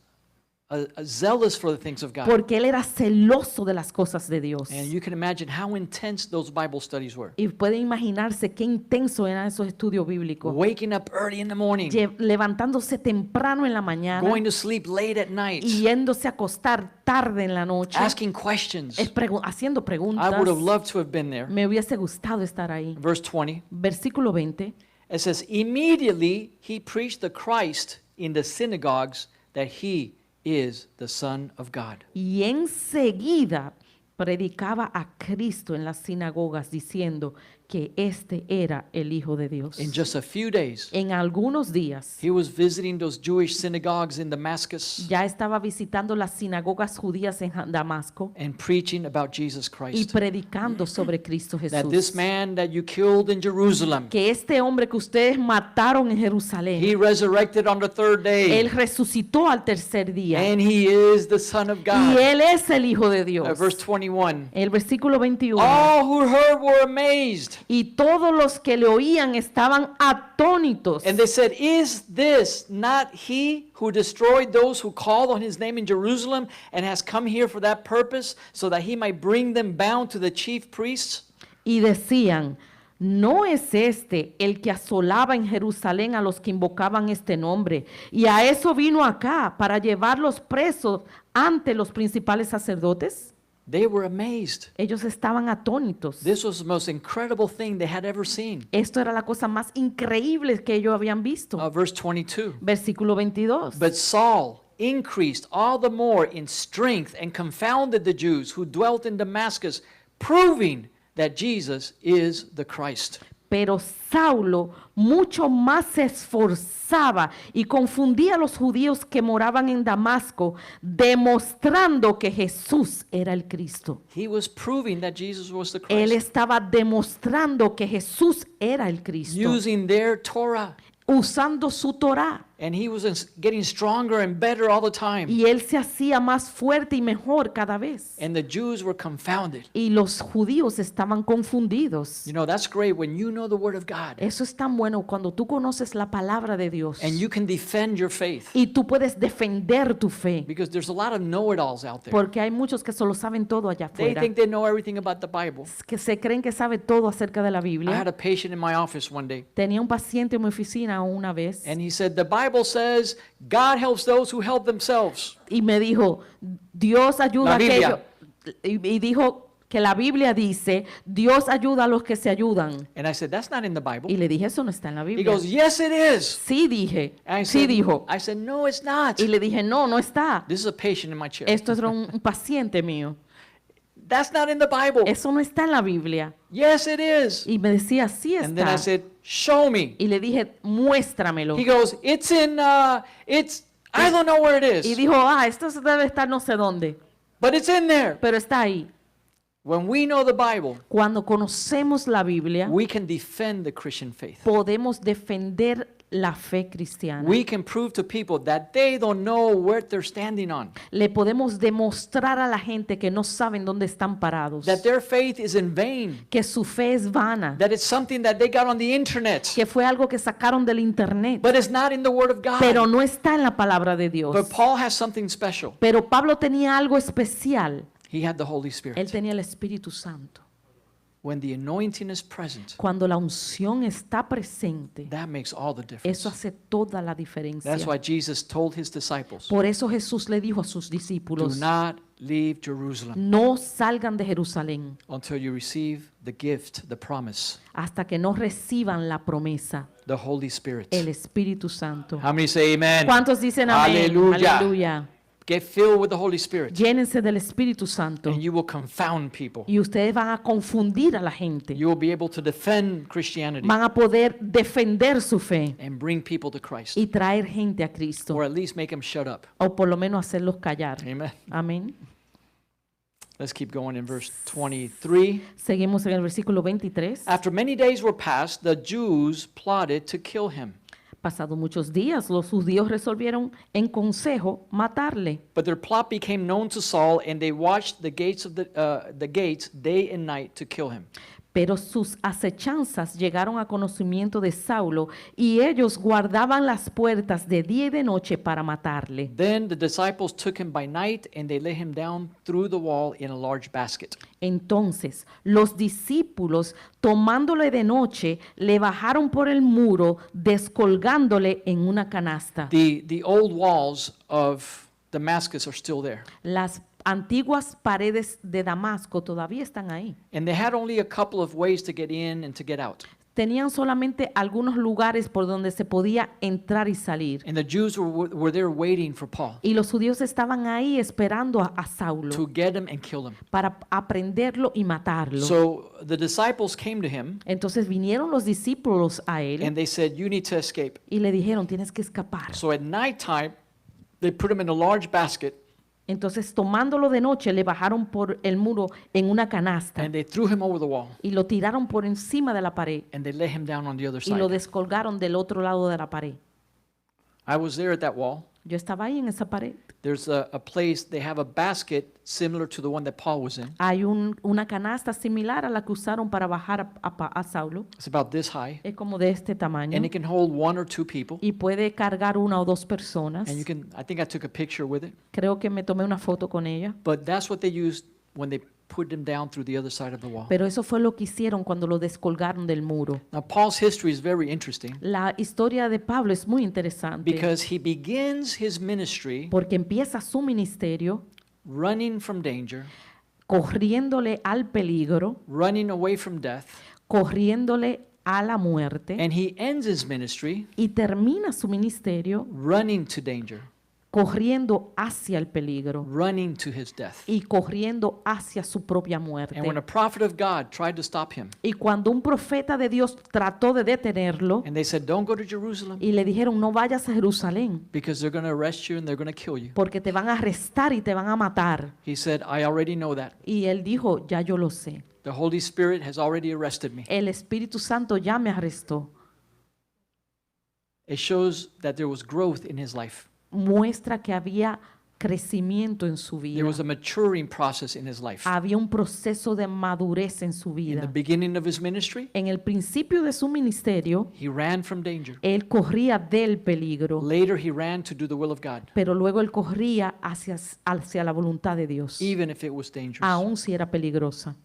Speaker 1: zealous for the things of God.
Speaker 2: porque él era celoso de las cosas de Dios.
Speaker 1: And you can imagine how intense those Bible studies were.
Speaker 2: Y puede imaginarse qué intenso eran esos estudios bíblicos.
Speaker 1: Waking up early in the morning,
Speaker 2: Levantándose temprano en la mañana
Speaker 1: going to sleep late at night,
Speaker 2: y yéndose a acostar tarde en la noche,
Speaker 1: asking questions.
Speaker 2: haciendo
Speaker 1: I
Speaker 2: preguntas.
Speaker 1: would have loved to have been there.
Speaker 2: Me hubiese gustado estar ahí.
Speaker 1: Verse 20,
Speaker 2: Versículo 20.
Speaker 1: it says, immediately he preached the Christ in the synagogues that he is the Son of God.
Speaker 2: Y enseguida predicaba a Cristo en las sinagogas diciendo que este era el Hijo de Dios.
Speaker 1: In just a few days,
Speaker 2: En algunos días
Speaker 1: he was visiting those Jewish synagogues in Damascus
Speaker 2: ya estaba visitando las sinagogas judías en Damasco
Speaker 1: and preaching about Jesus
Speaker 2: y
Speaker 1: Christ.
Speaker 2: predicando sobre Cristo
Speaker 1: That this
Speaker 2: Jesús.
Speaker 1: man that you killed in Jerusalem,
Speaker 2: Que este hombre que ustedes mataron en
Speaker 1: he
Speaker 2: Jerusalén,
Speaker 1: resurrected on the third day,
Speaker 2: él resucitó al tercer día
Speaker 1: and he is the Son of
Speaker 2: y
Speaker 1: God.
Speaker 2: él es el Hijo de Dios.
Speaker 1: Verse 21,
Speaker 2: El versículo 21.
Speaker 1: all who heard were amazed.
Speaker 2: Y todos los que le oían estaban atónitos.
Speaker 1: And they said, is this not he who destroyed those who called on his name in Jerusalem and has come here for that purpose, so that he might bring them bound to the chief priests?
Speaker 2: Y decían, ¿no es este el que asolaba en Jerusalén a los que invocaban este nombre? Y a eso vino acá, para llevarlos presos ante los principales sacerdotes.
Speaker 1: They were amazed.
Speaker 2: Ellos estaban atónitos.
Speaker 1: This was the most incredible thing they had ever seen.
Speaker 2: Esto era la cosa más increíble que ellos habían visto.
Speaker 1: Verse 22.
Speaker 2: Versículo 22.
Speaker 1: But Saul increased all the more in strength and confounded the Jews who dwelt in Damascus, proving that Jesus is the Christ.
Speaker 2: Pero Saulo mucho más se esforzaba y confundía a los judíos que moraban en Damasco, demostrando que Jesús era el Cristo.
Speaker 1: He was proving that Jesus was the
Speaker 2: Él
Speaker 1: Christ,
Speaker 2: estaba demostrando que Jesús era el Cristo,
Speaker 1: using their Torah.
Speaker 2: usando su Torá.
Speaker 1: And he was getting stronger and better all the time.
Speaker 2: Y él se hacía más fuerte y mejor cada vez.
Speaker 1: And the Jews were confounded.
Speaker 2: Y los judíos estaban confundidos.
Speaker 1: You know, that's great when you know the Word of God
Speaker 2: Eso es tan bueno cuando tú conoces la palabra de Dios
Speaker 1: and you can defend your faith.
Speaker 2: y tú puedes defender tu fe.
Speaker 1: Because there's a lot of know-it-alls out there.
Speaker 2: Porque hay muchos que solo saben todo allá
Speaker 1: They
Speaker 2: afuera,
Speaker 1: think they know everything about the Bible.
Speaker 2: que se creen que sabe todo acerca de la
Speaker 1: I had
Speaker 2: Biblia.
Speaker 1: a patient in my office one day,
Speaker 2: Tenía un paciente en mi oficina una vez
Speaker 1: and he said, the Bible says God helps those who help themselves.
Speaker 2: y me dijo, Dios ayuda
Speaker 1: La
Speaker 2: a
Speaker 1: Biblia.
Speaker 2: aquellos. Y dijo que la Biblia dice, Dios ayuda a los que se ayudan.
Speaker 1: And I said, that's not in the Bible.
Speaker 2: Y le dije, eso no está en la
Speaker 1: He
Speaker 2: Biblia.
Speaker 1: goes, yes, it is.
Speaker 2: Sí, dije.
Speaker 1: And
Speaker 2: Sí, dijo.
Speaker 1: I said, no, it's not.
Speaker 2: Y le dije, no, no está.
Speaker 1: This is a patient in my chair.
Speaker 2: Esto era un paciente mío.
Speaker 1: That's not in the Bible.
Speaker 2: Eso no está en la Biblia.
Speaker 1: Yes, it is.
Speaker 2: Y me decía, sí
Speaker 1: And then I
Speaker 2: está.
Speaker 1: said, show me.
Speaker 2: Y le dije, muéstramelo.
Speaker 1: He goes, it's in, I don't know where it
Speaker 2: Y
Speaker 1: is,
Speaker 2: dijo, esto debe estar no sé dónde,
Speaker 1: but it's in there.
Speaker 2: pero está ahí.
Speaker 1: When we know the Bible,
Speaker 2: Cuando conocemos la Biblia,
Speaker 1: we can defend the Christian faith.
Speaker 2: podemos defender la fe cristiana.
Speaker 1: We can prove to people that they don't know where they're standing on,
Speaker 2: Le podemos demostrar a la gente que no saben dónde están parados,
Speaker 1: that their faith is in vain,
Speaker 2: que su fe es vana,
Speaker 1: that it's something that they got on the internet,
Speaker 2: que fue algo que sacaron del internet,
Speaker 1: but it's not in the Word of
Speaker 2: pero
Speaker 1: God.
Speaker 2: no está en la palabra de Dios.
Speaker 1: But Paul has something special.
Speaker 2: Pero Pablo tenía algo especial.
Speaker 1: He had the Holy
Speaker 2: Él
Speaker 1: Spirit.
Speaker 2: tenía el Espíritu Santo.
Speaker 1: When the anointing is present,
Speaker 2: Cuando la unción está presente,
Speaker 1: that makes all the difference.
Speaker 2: eso hace toda la diferencia.
Speaker 1: That's why Jesus told his disciples,
Speaker 2: Por eso Jesús le dijo a sus
Speaker 1: do
Speaker 2: discípulos,
Speaker 1: not leave Jerusalem
Speaker 2: no salgan de Jerusalén
Speaker 1: until you receive the gift, the promise,
Speaker 2: hasta que no reciban la promesa,
Speaker 1: the Holy Spirit.
Speaker 2: el Espíritu Santo.
Speaker 1: How many say amen?
Speaker 2: ¿Cuántos dicen amén?
Speaker 1: Aleluya.
Speaker 2: Aleluya.
Speaker 1: Get filled with the Holy Spirit,
Speaker 2: Llénense del Espíritu Santo
Speaker 1: and you will confound people.
Speaker 2: y ustedes van a confundir a la gente.
Speaker 1: You will be able to defend Christianity
Speaker 2: Van a poder defender su fe
Speaker 1: and bring people to Christ,
Speaker 2: y traer gente a Cristo,
Speaker 1: or at least make them shut up.
Speaker 2: o por lo menos hacerlos callar.
Speaker 1: Amen.
Speaker 2: Amén.
Speaker 1: Let's keep going in verse 23.
Speaker 2: Seguimos en el versículo 23.
Speaker 1: After many days were passed, the Jews plotted to kill him.
Speaker 2: Pasados muchos días, los judíos resolvieron en consejo matarle.
Speaker 1: But their plot became known to Saul, and they watched the gates of the gates day and night to kill him.
Speaker 2: Pero sus acechanzas llegaron a conocimiento de Saulo y ellos guardaban las puertas de día y de noche para matarle.
Speaker 1: Then the disciples took him by night, and they laid him down through the wall in a large basket.
Speaker 2: Entonces los discípulos, tomándole de noche, le bajaron por el muro, descolgándole en una canasta.
Speaker 1: The old walls of Damascus are still there.
Speaker 2: Las antiguas paredes de Damasco todavía están ahí.
Speaker 1: And they had only a couple of ways to get in and to get out.
Speaker 2: Tenían solamente algunos lugares por donde se podía entrar y salir.
Speaker 1: And the Jews were there waiting for Paul
Speaker 2: Y los judíos estaban ahí esperando a Saulo
Speaker 1: to get him and kill him.
Speaker 2: para aprenderlo y matarlo.
Speaker 1: So the disciples came to him
Speaker 2: Entonces vinieron los discípulos a él
Speaker 1: and they said, "You need to escape."
Speaker 2: y le dijeron, tienes que escapar.
Speaker 1: So at nighttime, they put him in a large basket
Speaker 2: Entonces tomándolo de noche le bajaron por el muro en una canasta
Speaker 1: and they threw him over the wall
Speaker 2: y lo tiraron por encima de la pared
Speaker 1: and they laid him down on the other
Speaker 2: y lo
Speaker 1: side.
Speaker 2: descolgaron del otro lado de la pared.
Speaker 1: I was there at that wall.
Speaker 2: Yo estaba ahí en esa pared.
Speaker 1: There's a place, they have a basket similar to the one that Paul was in.
Speaker 2: Hay una canasta similar a la que usaron para bajar a Saulo.
Speaker 1: It's about this high
Speaker 2: Es como de este tamaño
Speaker 1: and it can hold one or two people.
Speaker 2: y puede cargar una o dos personas.
Speaker 1: And I think I took a picture with it.
Speaker 2: Creo que me tomé una foto con ella.
Speaker 1: But that's what they used when they put him down through the other side of the wall.
Speaker 2: Pero eso fue lo que hicieron cuando lo descolgaron del muro.
Speaker 1: Now, Paul's history is very interesting
Speaker 2: La historia de Pablo es muy interesante
Speaker 1: because he begins his ministry
Speaker 2: porque empieza su ministerio
Speaker 1: running from danger,
Speaker 2: corriéndole al peligro,
Speaker 1: running away from death,
Speaker 2: corriéndole a la muerte
Speaker 1: and he ends his ministry
Speaker 2: y termina su ministerio
Speaker 1: running to danger,
Speaker 2: corriendo hacia el peligro
Speaker 1: running to his death.
Speaker 2: y corriendo hacia su propia muerte.
Speaker 1: And when a prophet of God tried to stop him,
Speaker 2: Y cuando un profeta de Dios trató de detenerlo
Speaker 1: and they said, "Don't go to Jerusalem
Speaker 2: y le dijeron, no vayas a Jerusalén
Speaker 1: because they're going to arrest you and they're going to kill you,"
Speaker 2: porque te van a arrestar y te van a matar.
Speaker 1: he said, "I already know that.
Speaker 2: Y él dijo, ya yo lo sé.
Speaker 1: The Holy Spirit has already arrested me."
Speaker 2: El Espíritu Santo ya me arrestó.
Speaker 1: It shows that there was growth in his life.
Speaker 2: Muestra que había crecimiento en su
Speaker 1: There
Speaker 2: vida.
Speaker 1: was a maturing process in his life.
Speaker 2: Había un proceso de madurez en su
Speaker 1: In the
Speaker 2: vida.
Speaker 1: beginning of his ministry,
Speaker 2: En el principio de su ministerio,
Speaker 1: he ran from danger.
Speaker 2: él corría del peligro,
Speaker 1: Later, he ran to do the will of God,
Speaker 2: pero luego él corría hacia la voluntad de Dios,
Speaker 1: even if it was dangerous.
Speaker 2: aun si era peligrosa.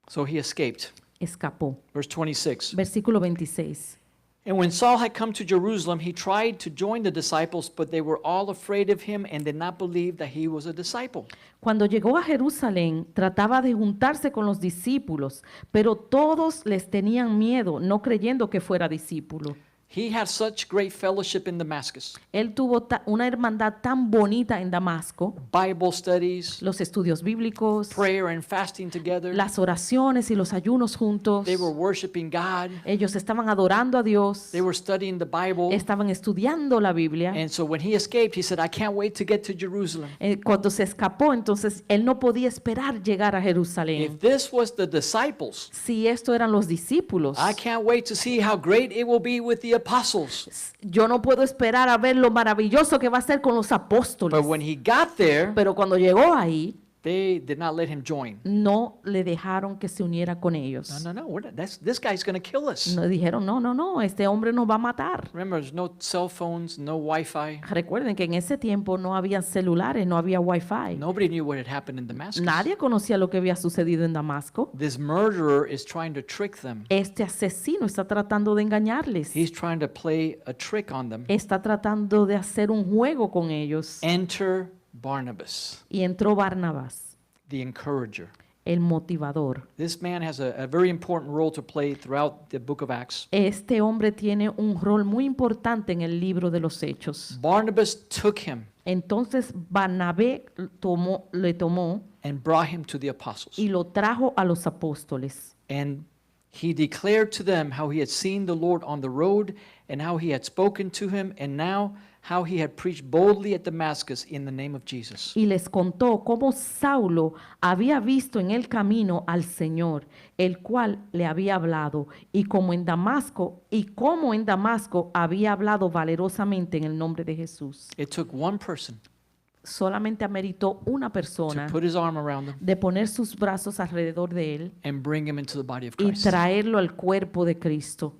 Speaker 1: So he escaped.
Speaker 2: Escapó.
Speaker 1: Verse 26.
Speaker 2: Versículo 26.
Speaker 1: And when Saul had come to Jerusalem, he tried to join the disciples, but they were all afraid of him and did not believe that he was a disciple.
Speaker 2: Cuando llegó a Jerusalén, trataba de juntarse con los discípulos, pero todos les tenían miedo, no creyendo que fuera discípulo.
Speaker 1: He had such great fellowship in Damascus.
Speaker 2: Él tuvo una hermandad tan bonita en Damasco,
Speaker 1: Bible studies,
Speaker 2: los estudios bíblicos,
Speaker 1: prayer and fasting together.
Speaker 2: las oraciones y los ayunos juntos.
Speaker 1: They were worshiping God.
Speaker 2: Ellos estaban adorando a Dios,
Speaker 1: They were studying the Bible.
Speaker 2: estaban estudiando la Biblia.
Speaker 1: And so when he escaped, he said, "I can't wait to get to Jerusalem."
Speaker 2: Cuando se escapó, entonces él no podía esperar llegar a Jerusalén.
Speaker 1: If this was the disciples,
Speaker 2: Si esto eran los discípulos,
Speaker 1: I can't wait to see how great it will be with the apostles.
Speaker 2: yo no puedo esperar a ver lo maravilloso que va a ser con los apóstoles.
Speaker 1: But when he got there,
Speaker 2: Pero cuando llegó ahí,
Speaker 1: they did not let him join.
Speaker 2: no le dejaron que se uniera con ellos.
Speaker 1: No, this guy's going to kill us.
Speaker 2: No dijeron, no, este hombre nos va a matar.
Speaker 1: Remember, there's no cell phones, no Wi-Fi.
Speaker 2: Recuerden que en ese tiempo no había celulares, no había wifi.
Speaker 1: Nobody knew what had happened in Damascus.
Speaker 2: Nadie conocía lo que había sucedido en Damasco.
Speaker 1: This murderer is trying to trick them.
Speaker 2: Este asesino está tratando de engañarles.
Speaker 1: He's trying to play a trick on them.
Speaker 2: Está tratando de hacer un juego con ellos.
Speaker 1: Enter Barnabas,
Speaker 2: Y entró Barnabas,
Speaker 1: the encourager.
Speaker 2: el motivador.
Speaker 1: This man has a very important role to play throughout the book of Acts.
Speaker 2: Este hombre tiene un rol muy importante en el libro de los Hechos.
Speaker 1: Barnabas took him
Speaker 2: Entonces Barnabé le tomó
Speaker 1: and brought him to the apostles.
Speaker 2: y lo trajo a los apóstoles.
Speaker 1: And he declared to them how he had seen the Lord on the road and how he had spoken to him, and now how he had preached boldly at Damascus in the name of Jesus.
Speaker 2: Y les contó cómo Saulo había visto en el camino al Señor, el cual le había hablado, y cómo en Damasco había hablado valerosamente en el nombre de Jesús.
Speaker 1: It took one person
Speaker 2: Solamente ameritó una
Speaker 1: to
Speaker 2: persona
Speaker 1: put his arm around him
Speaker 2: de poner sus brazos alrededor de él
Speaker 1: and bring him into the body of
Speaker 2: y
Speaker 1: Christ.
Speaker 2: traerlo al cuerpo de Cristo.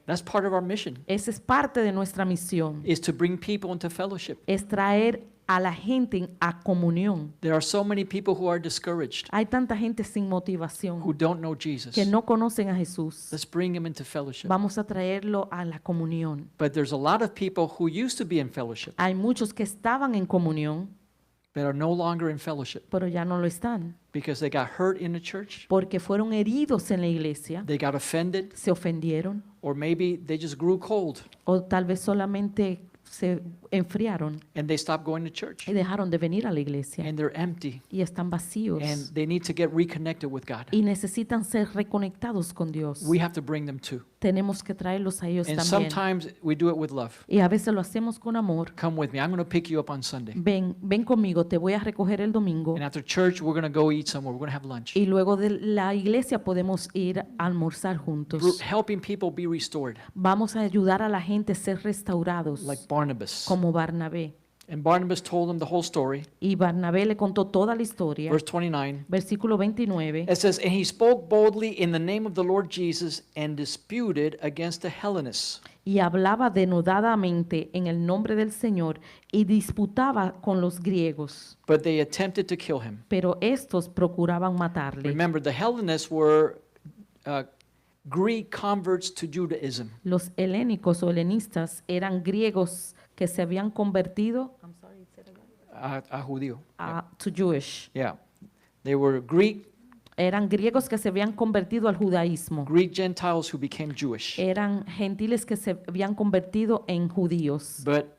Speaker 1: That's part of our mission,
Speaker 2: Esa es parte de nuestra misión,
Speaker 1: is to bring people into fellowship.
Speaker 2: es traer a la gente a comunión.
Speaker 1: There are so many people who are discouraged,
Speaker 2: Hay tanta gente sin motivación
Speaker 1: who don't know Jesus.
Speaker 2: que no conocen a Jesús.
Speaker 1: Let's bring them into fellowship.
Speaker 2: Vamos a traerlo a la comunión.
Speaker 1: But there's a lot of people who used to be in fellowship,
Speaker 2: Hay muchos que estaban en comunión,
Speaker 1: but are no longer in fellowship
Speaker 2: pero ya no lo están,
Speaker 1: because they got hurt in the church,
Speaker 2: porque fueron heridos en la iglesia,
Speaker 1: they got offended,
Speaker 2: se ofendieron,
Speaker 1: or maybe they just grew cold
Speaker 2: o tal vez solamente se enfriaron
Speaker 1: and they stopped going to church
Speaker 2: y dejaron de venir a la iglesia
Speaker 1: and they're empty
Speaker 2: y están vacíos
Speaker 1: and they need to get reconnected with God.
Speaker 2: y necesitan ser reconectados con Dios.
Speaker 1: We have to bring them too.
Speaker 2: Tenemos que traerlos a ellos
Speaker 1: And
Speaker 2: también.
Speaker 1: sometimes we do it with love.
Speaker 2: Y a veces lo hacemos con amor.
Speaker 1: Come with me. I'm going to pick you up on Sunday.
Speaker 2: Ven conmigo, te voy a recoger el domingo.
Speaker 1: And after church, we're going to go eat somewhere. We're going to have lunch.
Speaker 2: Y luego de la iglesia podemos ir a almorzar juntos.
Speaker 1: Helping people be restored,
Speaker 2: Vamos a ayudar a la gente a ser restaurados,
Speaker 1: like Barnabas.
Speaker 2: como Barnabé.
Speaker 1: And Barnabas told them the whole story.
Speaker 2: Y Barnabé le contó toda la historia.
Speaker 1: Verse 29.
Speaker 2: Versículo 29.
Speaker 1: It says, And he spoke boldly in the name of the Lord Jesus and disputed against the Hellenists.
Speaker 2: Y hablaba denodadamente en el nombre del Señor y disputaba con los griegos.
Speaker 1: But they attempted to kill him.
Speaker 2: Pero estos procuraban matarle.
Speaker 1: Remember, the Hellenists were Greek converts to Judaism.
Speaker 2: Los helénicos o helenistas eran griegos que se habían convertido
Speaker 1: A judío.
Speaker 2: to Jewish.
Speaker 1: Yeah. They were Greek
Speaker 2: Eran griegos que se habían convertido al judaísmo.
Speaker 1: Gentiles who became Jewish.
Speaker 2: Eran gentiles que se habían convertido en judíos.
Speaker 1: But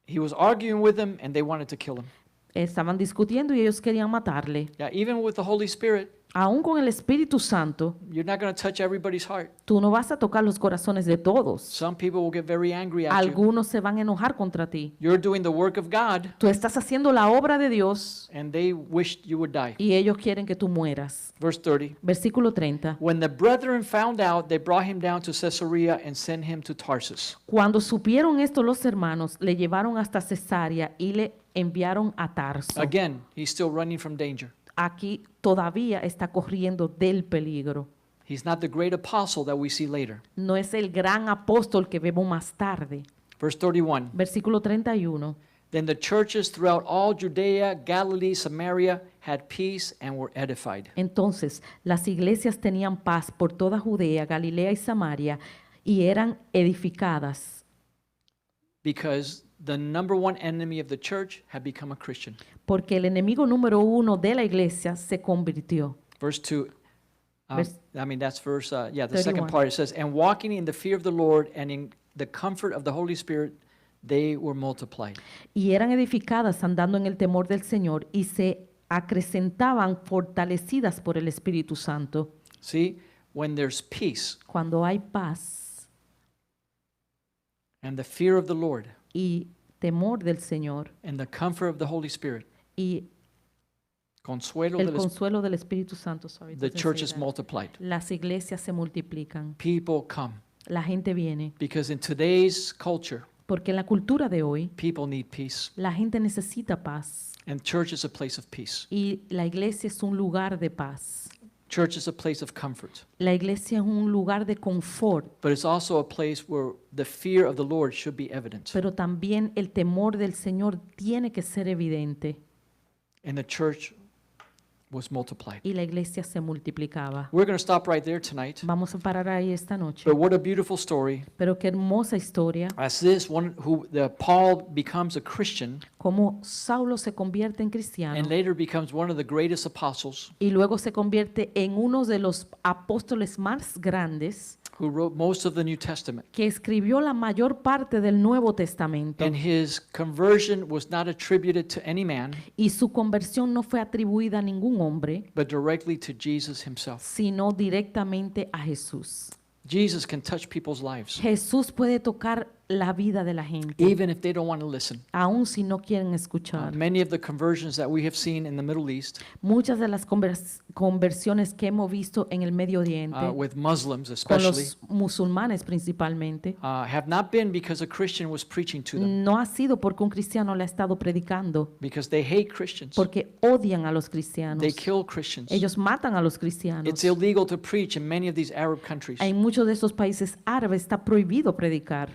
Speaker 1: he was arguing with them and they wanted to kill him.
Speaker 2: Estaban discutiendo y ellos querían matarle.
Speaker 1: Yeah, even with the Holy Spirit,
Speaker 2: Aún con el Espíritu Santo,
Speaker 1: you're not going to touch everybody's heart.
Speaker 2: tú no vas a tocar los corazones de todos.
Speaker 1: Some people will get very angry at you.
Speaker 2: Algunos se van a enojar contra ti.
Speaker 1: You're doing the work of God
Speaker 2: Tú estás haciendo la obra de Dios
Speaker 1: and they wished you would die.
Speaker 2: y ellos quieren que tú mueras.
Speaker 1: Verse 30.
Speaker 2: Versículo 30.
Speaker 1: When the brethren found out, they brought him down to Caesarea and sent him to Tarsus.
Speaker 2: Cuando supieron esto los hermanos, le llevaron hasta Cesarea y le enviaron a Tarso.
Speaker 1: Again, he's still running from danger.
Speaker 2: Aquí todavía está corriendo del peligro.
Speaker 1: He's not the great apostle that we see later.
Speaker 2: No es el gran apóstol que vemos más tarde.
Speaker 1: Verse 31.
Speaker 2: Versículo 31.
Speaker 1: Then the churches throughout all Judea, Galilee, Samaria had peace and were edified.
Speaker 2: Entonces, las iglesias tenían paz por toda Judea, Galilea y Samaria y eran edificadas
Speaker 1: Because the number one enemy of the church had become a Christian.
Speaker 2: porque el enemigo número uno de la iglesia se convirtió.
Speaker 1: Verse 2. That's verse, the
Speaker 2: 31.
Speaker 1: second part. It says, And walking in the fear of the Lord and in the comfort of the Holy Spirit, they were multiplied.
Speaker 2: Y eran edificadas andando en el temor del Señor y se acrecentaban fortalecidas por el Espíritu Santo.
Speaker 1: See, when there's peace
Speaker 2: Cuando hay paz
Speaker 1: and the fear of the Lord
Speaker 2: y temor del Señor
Speaker 1: and the comfort of the Holy Spirit,
Speaker 2: y
Speaker 1: consuelo
Speaker 2: el
Speaker 1: del Espíritu,
Speaker 2: consuelo del Espíritu Santo,
Speaker 1: the church is multiplied.
Speaker 2: las iglesias se multiplican,
Speaker 1: People come.
Speaker 2: la gente viene,
Speaker 1: Because in today's culture,
Speaker 2: porque en la cultura de hoy
Speaker 1: people need peace.
Speaker 2: la gente necesita paz
Speaker 1: And church is a place of peace.
Speaker 2: y la iglesia es un lugar de paz.
Speaker 1: Church is a place of comfort.
Speaker 2: La iglesia es un lugar de confort,
Speaker 1: But it's also a place where the fear of the Lord should be evident.
Speaker 2: pero también el temor del Señor tiene que ser evidente
Speaker 1: And the church was multiplied.
Speaker 2: y la iglesia se multiplicaba.
Speaker 1: We're going to stop right there tonight.
Speaker 2: Vamos a parar ahí esta noche.
Speaker 1: But what a beautiful story.
Speaker 2: Pero qué hermosa historia,
Speaker 1: As this one Paul becomes a Christian
Speaker 2: cómo Saulo se convierte en cristiano
Speaker 1: and later becomes one of the greatest apostles
Speaker 2: y luego se convierte en uno de los apóstoles más grandes
Speaker 1: who wrote most of the New Testament.
Speaker 2: que escribió la mayor parte del Nuevo Testamento.
Speaker 1: And his conversion was not attributed to any man,
Speaker 2: Y su conversión no fue atribuida a ningún hombre,
Speaker 1: but directly to Jesus himself.
Speaker 2: sino directamente a Jesús.
Speaker 1: Jesus can touch people's lives.
Speaker 2: Jesús puede tocar la vida de la gente,
Speaker 1: even if they don't want to listen.
Speaker 2: aun si no quieren escuchar.
Speaker 1: Many of the conversions that we have seen in the Middle East,
Speaker 2: Muchas de las conversiones que hemos visto en el Medio Oriente,
Speaker 1: with Muslims
Speaker 2: con
Speaker 1: especially,
Speaker 2: los musulmanes principalmente,
Speaker 1: have not been because a Christian was preaching to them,
Speaker 2: no ha sido porque un cristiano le ha estado predicando,
Speaker 1: because they hate Christians.
Speaker 2: porque odian a los cristianos.
Speaker 1: They kill Christians.
Speaker 2: Ellos matan a los cristianos.
Speaker 1: It's illegal to preach in many of these Arab countries.
Speaker 2: En muchos de esos países árabes está prohibido predicar,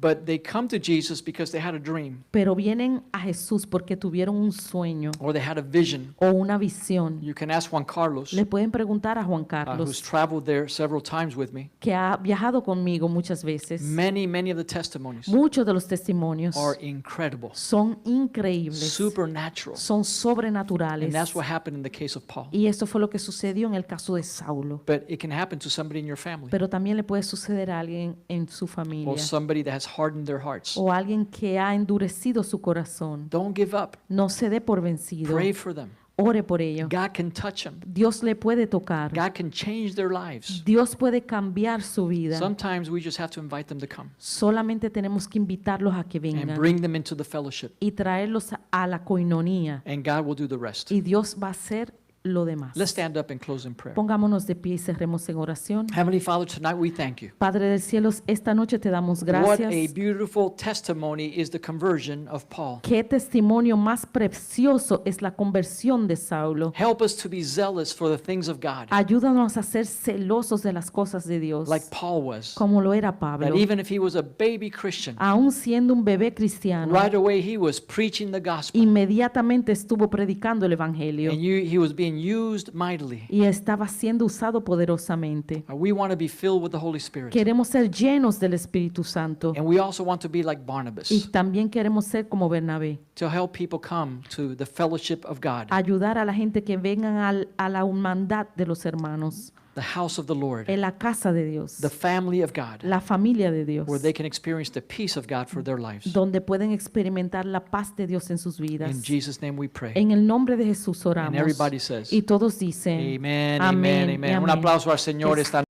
Speaker 1: But they come to Jesus because they had a dream
Speaker 2: pero vienen a Jesús porque tuvieron un sueño
Speaker 1: or they had a vision.
Speaker 2: o una visión.
Speaker 1: You can ask Juan Carlos,
Speaker 2: Le pueden preguntar a Juan
Speaker 1: who's
Speaker 2: Carlos,
Speaker 1: traveled there several times with me.
Speaker 2: que ha viajado conmigo muchas veces.
Speaker 1: Many of the testimonies
Speaker 2: Muchos de los testimonios
Speaker 1: are incredible,
Speaker 2: son increíbles,
Speaker 1: supernatural.
Speaker 2: son
Speaker 1: And
Speaker 2: sobrenaturales.
Speaker 1: that's what happened in the case of Paul.
Speaker 2: Y esto fue lo que sucedió en el caso de Saulo.
Speaker 1: But it can happen to somebody in your family
Speaker 2: Pero también le puede suceder a alguien en su familia
Speaker 1: or somebody that has hardened their hearts.
Speaker 2: o a alguien que ha endurecido su corazón.
Speaker 1: Don't give up.
Speaker 2: No se dé por vencido.
Speaker 1: Pray for them.
Speaker 2: Ore por ello.
Speaker 1: God can touch them.
Speaker 2: Dios le puede tocar.
Speaker 1: God can change their lives.
Speaker 2: Dios puede cambiar su vida.
Speaker 1: Sometimes we just have to invite them to come
Speaker 2: Solamente tenemos que invitarlos a que
Speaker 1: and
Speaker 2: vengan
Speaker 1: bring them into the fellowship,
Speaker 2: y traerlos a la coinonía.
Speaker 1: and God will do the rest.
Speaker 2: Y Dios va a hacer lo demás.
Speaker 1: Let's stand up and close in prayer.
Speaker 2: Pongámonos de pie y cerremos en oración.
Speaker 1: Heavenly Father, tonight we thank you.
Speaker 2: Padre del cielo, esta noche te damos
Speaker 1: What a
Speaker 2: gracias.
Speaker 1: beautiful testimony is the conversion of Paul.
Speaker 2: Qué testimonio más precioso es la conversión de Saulo.
Speaker 1: Help us to be zealous for the things of God,
Speaker 2: Ayúdanos a ser celosos de las cosas de Dios,
Speaker 1: like Paul was.
Speaker 2: como lo era Pablo.
Speaker 1: That even if he was a baby Christian,
Speaker 2: Aún siendo un bebé cristiano,
Speaker 1: right away he was preaching the gospel,
Speaker 2: inmediatamente estuvo predicando el evangelio
Speaker 1: and he was being used mightily.
Speaker 2: y estaba siendo usado poderosamente.
Speaker 1: We want to be filled with the Holy Spirit,
Speaker 2: Queremos ser llenos del Espíritu Santo
Speaker 1: and we also want to be like
Speaker 2: y
Speaker 1: Barnabas,
Speaker 2: también queremos ser como Bernabé,
Speaker 1: to help people come to the fellowship of God,
Speaker 2: ayudar a la gente que vengan a la humanidad de los hermanos,
Speaker 1: the house of the Lord,
Speaker 2: en la casa de Dios,
Speaker 1: the family of God,
Speaker 2: la familia de Dios,
Speaker 1: where they can experience the peace of God for their lives.
Speaker 2: donde pueden experimentar la paz de Dios en sus vidas.
Speaker 1: In Jesus' name we pray.
Speaker 2: En el nombre de Jesús
Speaker 1: And
Speaker 2: oramos.
Speaker 1: everybody says,
Speaker 2: Y todos dicen,
Speaker 1: Amen,
Speaker 2: Amén
Speaker 1: amen,
Speaker 2: y
Speaker 1: amen. Un
Speaker 2: amén.
Speaker 1: aplauso al Señor
Speaker 2: Que
Speaker 1: esta